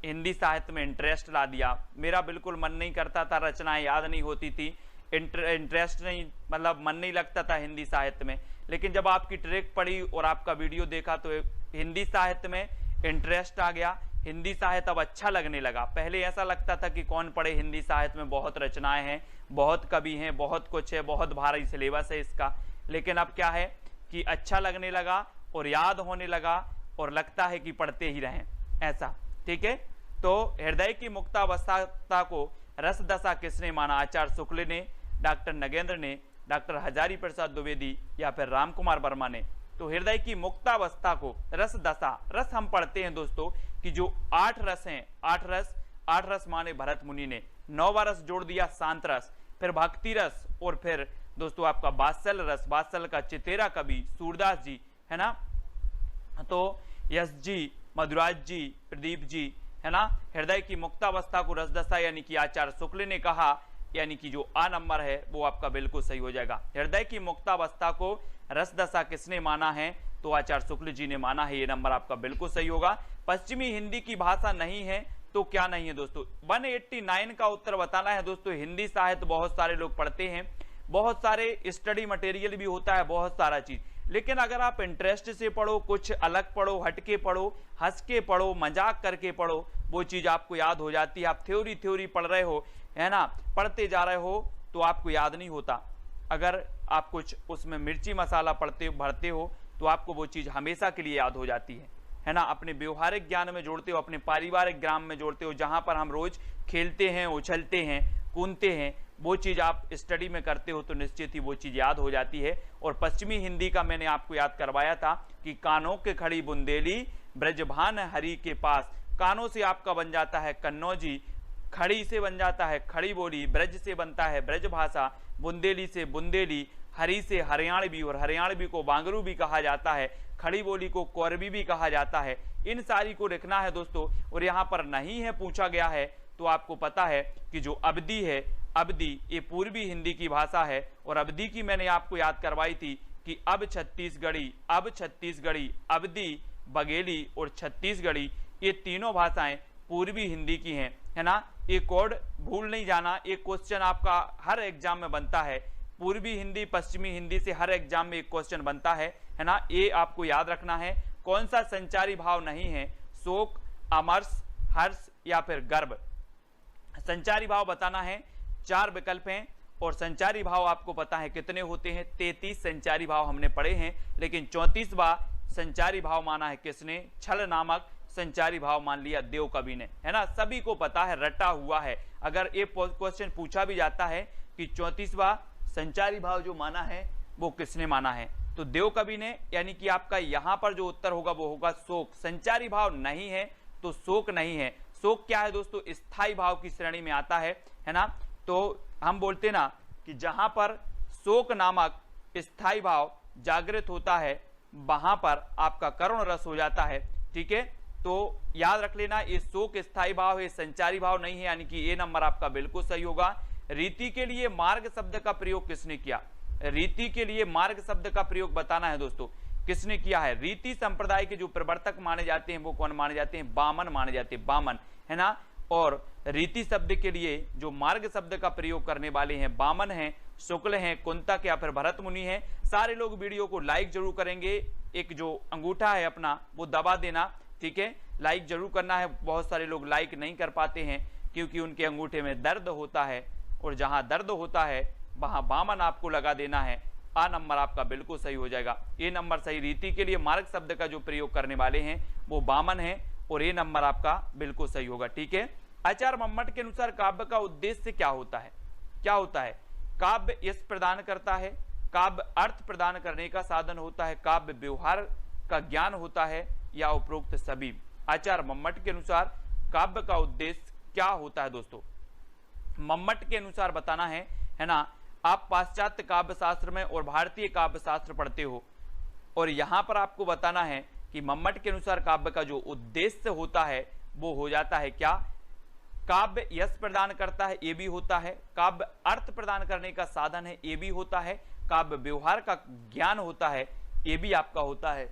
हिंदी साहित्य में इंटरेस्ट ला दिया। मेरा बिल्कुल मन नहीं करता था, रचनाएं याद नहीं होती थी, इंटरेस्ट नहीं, मतलब मन नहीं लगता था हिंदी साहित्य में। लेकिन जब आपकी ट्रिक पढ़ी और आपका वीडियो देखा तो हिंदी साहित्य में इंटरेस्ट आ गया। हिंदी साहित्य अब अच्छा लगने लगा। पहले ऐसा लगता था कि कौन पढ़े हिंदी साहित्य में, बहुत रचनाएं हैं, बहुत कवि हैं, बहुत कुछ है, बहुत भारी सिलेबस है इसका। लेकिन अब क्या है कि अच्छा लगने लगा और याद होने लगा और लगता है कि पढ़ते ही रहें, ऐसा। ठीक है, तो हृदय की मुक्तावस्था को रस दशा किसने माना? आचार्य शुक्ल ने, डॉक्टर नगेंद्र ने, डॉक्टर हजारी प्रसाद द्विवेदी या फिर राम कुमार वर्मा ने। तो हृदय की मुक्तावस्था को रस दशा, रस हम पढ़ते हैं दोस्तों कि जो 8 रस हैं, 8 रस माने भरत मुनि ने, 9वां रस जोड़ दिया शांत रस, फिर भक्ति रस और फिर दोस्तों आपका वात्सल रस। वात्सल का चितेरा कवि सूरदास जी, है ना। तो यश जी, मधुराज जी, प्रदीप जी, है ना। हृदय की मुक्तावस्था को रस दशा यानी कि आचार्य शुक्ल ने कहा, यानी कि जो आ नंबर है वो आपका बिल्कुल सही हो जाएगा। हृदय की मुक्तावस्था को रस दशा किसने माना है? तो आचार्य शुक्ल जी ने माना है। ये नंबर आपका बिल्कुल सही होगा। पश्चिमी हिंदी की भाषा नहीं है तो क्या नहीं है दोस्तों? 189 का उत्तर बताना है दोस्तों। हिंदी साहित्य बहुत सारे लोग पढ़ते हैं, बहुत सारे स्टडी मटेरियल भी होता है, बहुत सारा चीज, लेकिन अगर आप इंटरेस्ट से पढ़ो, कुछ अलग पढ़ो, हटके पढ़ो, हंस के पढ़ो, मजाक करके पढ़ो, वो चीज आपको याद हो जाती है। आप थ्योरी पढ़ रहे हो, है ना, पढ़ते जा रहे हो तो आपको याद नहीं होता। अगर आप कुछ उसमें मिर्ची मसाला भरते हो तो आपको वो चीज हमेशा के लिए याद हो जाती है ना। अपने व्यवहारिक ज्ञान में जोड़ते हो, अपने पारिवारिक ज्ञान में जोड़ते हो, जहां पर हम रोज खेलते हैं, उछलते हैं, कूदते हैं, वो चीज आप स्टडी में करते हो तो निश्चित ही वो चीज याद हो जाती है। और पश्चिमी हिंदी का मैंने आपको याद करवाया था कि कानों के खड़ी बुंदेली, ब्रजभान हरि के पास। कानों से आपका बन जाता है कन्नौजी, खड़ी से बन जाता है खड़ी बोली, ब्रज से बनता है ब्रज भाषा, बुंदेली से बुंदेली, हरी से हरियाणवी, और हरियाणवी को बांगरू भी कहा जाता है, खड़ी बोली को कोरबी भी कहा जाता है। इन सारी को लिखना है दोस्तों। और यहाँ पर नहीं है पूछा गया है तो आपको पता है कि जो अवधी है, अवधी ये पूर्वी हिंदी की भाषा है। और अवधी की मैंने आपको याद करवाई थी कि अब छत्तीसगढ़ी, अवधी, बघेली और छत्तीसगढ़ी, ये तीनों भाषाएं पूर्वी हिंदी की हैं, है ना। एक कोड भूल नहीं जाना, एक क्वेश्चन आपका हर एग्जाम में बनता है। पूर्वी हिंदी पश्चिमी हिंदी से हर एग्जाम में एक क्वेश्चन बनता है ना। ये आपको याद रखना है। कौन सा संचारी भाव नहीं है? शोक, अमर्ष, हर्ष या फिर गर्व। संचारी भाव बताना है। 4 विकल्प हैं और संचारी भाव आपको पता है कितने होते हैं? 33 संचारी भाव हमने पढ़े हैं, लेकिन 34वां संचारी भाव माना है किसने? छल नामक संचारी भाव मान लिया देव कवि ने, है ना। सभी को पता है, रटा हुआ है। अगर ये क्वेश्चन पूछा भी जाता है कि 34वां संचारी भाव जो माना है वो किसने माना है, तो देव कवि ने। यानी कि आपका यहां पर जो उत्तर होगा वो होगा शोक। संचारी भाव नहीं है तो शोक नहीं है। शोक क्या है दोस्तों? स्थायी भाव की श्रेणी में आता है ना। तो हम बोलते ना कि जहां पर शोक नामक स्थायी भाव जागृत होता है वहां पर आपका करुण रस हो जाता है, ठीक है। तो याद रख लेना, ये शोक स्थायी भाव है, संचारी भाव नहीं है, यानी कि ये नंबर आपका बिल्कुल सही होगा। रीति के लिए मार्ग शब्द का प्रयोग किसने किया? रीति के लिए मार्ग शब्द का प्रयोग बताना है दोस्तों, किसने किया है? रीति संप्रदाय के जो प्रवर्तक माने जाते हैं वो कौन माने जाते हैं? बामन माने जाते हैं, बामन, है ना। और रीति शब्द के लिए जो मार्ग शब्द का प्रयोग करने वाले हैं बामन हैं, शुक्ल हैं, कुंतक या फिर भरत मुनि हैं। सारे लोग वीडियो को लाइक जरूर करेंगे। एक जो अंगूठा है अपना वो दबा देना, ठीक है, लाइक जरूर करना है। बहुत सारे लोग लाइक नहीं कर पाते हैं क्योंकि उनके अंगूठे में दर्द होता है, और जहां दर्द होता है वहां बामन आपको लगा देना है। आ नंबर आपका बिल्कुल सही हो जाएगा। ये नंबर सही। रीति के लिए मार्ग शब्द का जो प्रयोग करने वाले हैं वो बामन है, और ये नंबर आपका बिल्कुल सही होगा, ठीक है। आचार्य मम्मट के अनुसार काव्य का उद्देश्य क्या होता है? क्या होता है? काव्य यश प्रदान करता है, काव्य अर्थ प्रदान करने का साधन होता है, काव्य व्यवहार का ज्ञान होता है, या उपरोक्त सभी। आचार्य मम्मट के अनुसार काव्य का उद्देश्य क्या होता है दोस्तों? मम्मट के अनुसार बताना है ना। आप पाश्चात्य काव्य शास्त्र में और भारतीय काव्य शास्त्र पढ़ते हो, और यहां पर आपको बताना है कि मम्मट के अनुसार काव्य का जो उद्देश्य होता है वो हो जाता है क्या? काव्य यश प्रदान करता है, ये भी होता है। काव्य अर्थ प्रदान करने का साधन है, ये भी होता है। काव्य व्यवहार का ज्ञान होता है, ये भी आपका होता है।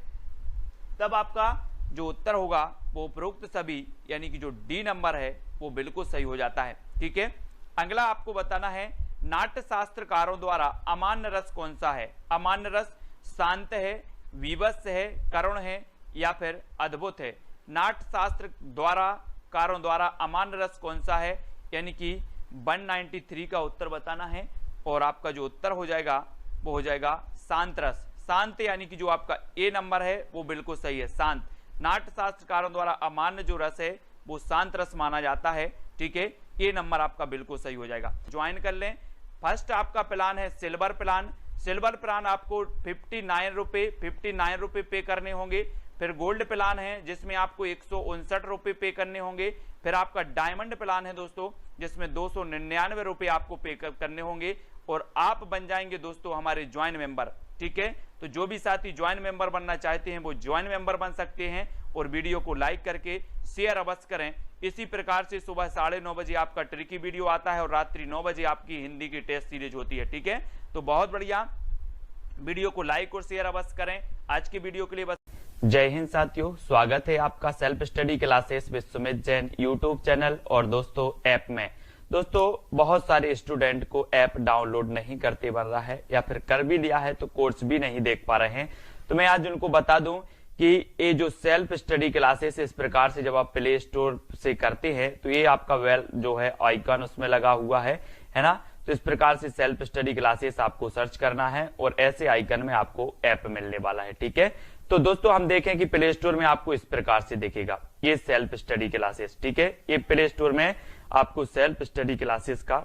तब आपका जो उत्तर होगा वो उपरोक्त सभी, यानी कि जो डी नंबर है वो बिल्कुल सही हो जाता है, ठीक है। अगला आपको बताना है, नाट्य शास्त्रकारों द्वारा अमान्य रस कौन सा है? अमान्य रस शांत है, विवश है, करुण है या फिर अद्भुत है? नाट्य शास्त्र द्वारा कारों द्वारा अमान्य रस कौन सा है? यानी कि 193 का उत्तर बताना है, और आपका जो उत्तर हो जाएगा वो हो जाएगा शांत रस। शांत यानी कि जो आपका ए नंबर है वो बिल्कुल सही है, शांत। नाट्य शास्त्रकारों द्वारा अमान्य जो रस है वो शांत रस माना जाता है, ठीक है। ये नंबर आपका बिल्कुल सही हो जाएगा। ज्वाइन कर लें। फर्स्ट आपका प्लान है सिल्वर प्लान। सिल्वर प्लान आपको 59 रुपए पे करने होंगे। फिर गोल्ड प्लान है जिसमें आपको 159 रुपए पे करने होंगे। फिर आपका डायमंड प्लान है दोस्तों जिसमें 299 रुपए आपको पे करने होंगे, और आप बन जाएंगे दोस्तों हमारे ज्वाइन मेंबर, ठीक है। तो जो भी साथी ज्वाइन मेंबर बनना चाहते हैं वो ज्वाइन मेंबर बन सकते हैं, और वीडियो को लाइक करके शेयर अवश्य करें। इसी प्रकार से सुबह 9:30 बजे आपका ट्रिकी वीडियो आता है, और रात्रि 9 बजे आपकी हिंदी की टेस्ट सीरीज होती है, ठीक है। तो बहुत बढ़िया। वीडियो को लाइक और शेयर अवश्य करें। आज की वीडियो के लिए बस। जय हिंद साथियों, स्वागत है आपका self study classes with Sumit Jain YouTube channel और दोस्तों ऐप में। दोस्तों बहुत सारे स्टूडेंट को ऐप डाउनलोड नहीं करते बन रहा है या फिर कर भी लिया है तो कोर्स भी नहीं देख पा रहे हैं। तो मैं आज उनको बता दूं कि ये जो सेल्फ स्टडी क्लासेस इस प्रकार से जब आप प्ले स्टोर से करते हैं तो ये आपका वेल जो है आइकन उसमें लगा हुआ है ना। तो इस प्रकार से सेल्फ स्टडी क्लासेस आपको सर्च करना है और ऐसे आइकन में आपको ऐप मिलने वाला है। ठीक है, तो दोस्तों हम देखें कि प्ले स्टोर में आपको इस प्रकार से दिखेगा ये सेल्फ स्टडी क्लासेस। ठीक है, ये प्ले स्टोर में आपको सेल्फ स्टडी क्लासेस का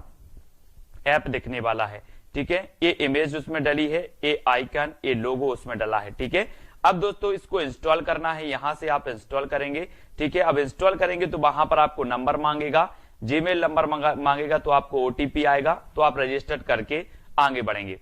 ऐप दिखने वाला है। ठीक है, ये इमेज उसमें डली है, ये आइकन, ये लोगो उसमें डला है। ठीक है, अब दोस्तों इसको इंस्टॉल करना है, यहां से आप इंस्टॉल करेंगे। ठीक है, अब इंस्टॉल करेंगे तो वहां पर आपको नंबर मांगेगा, जीमेल नंबर मांगेगा, तो आपको ओटीपी आएगा, तो आप रजिस्टर करके आगे बढ़ेंगे।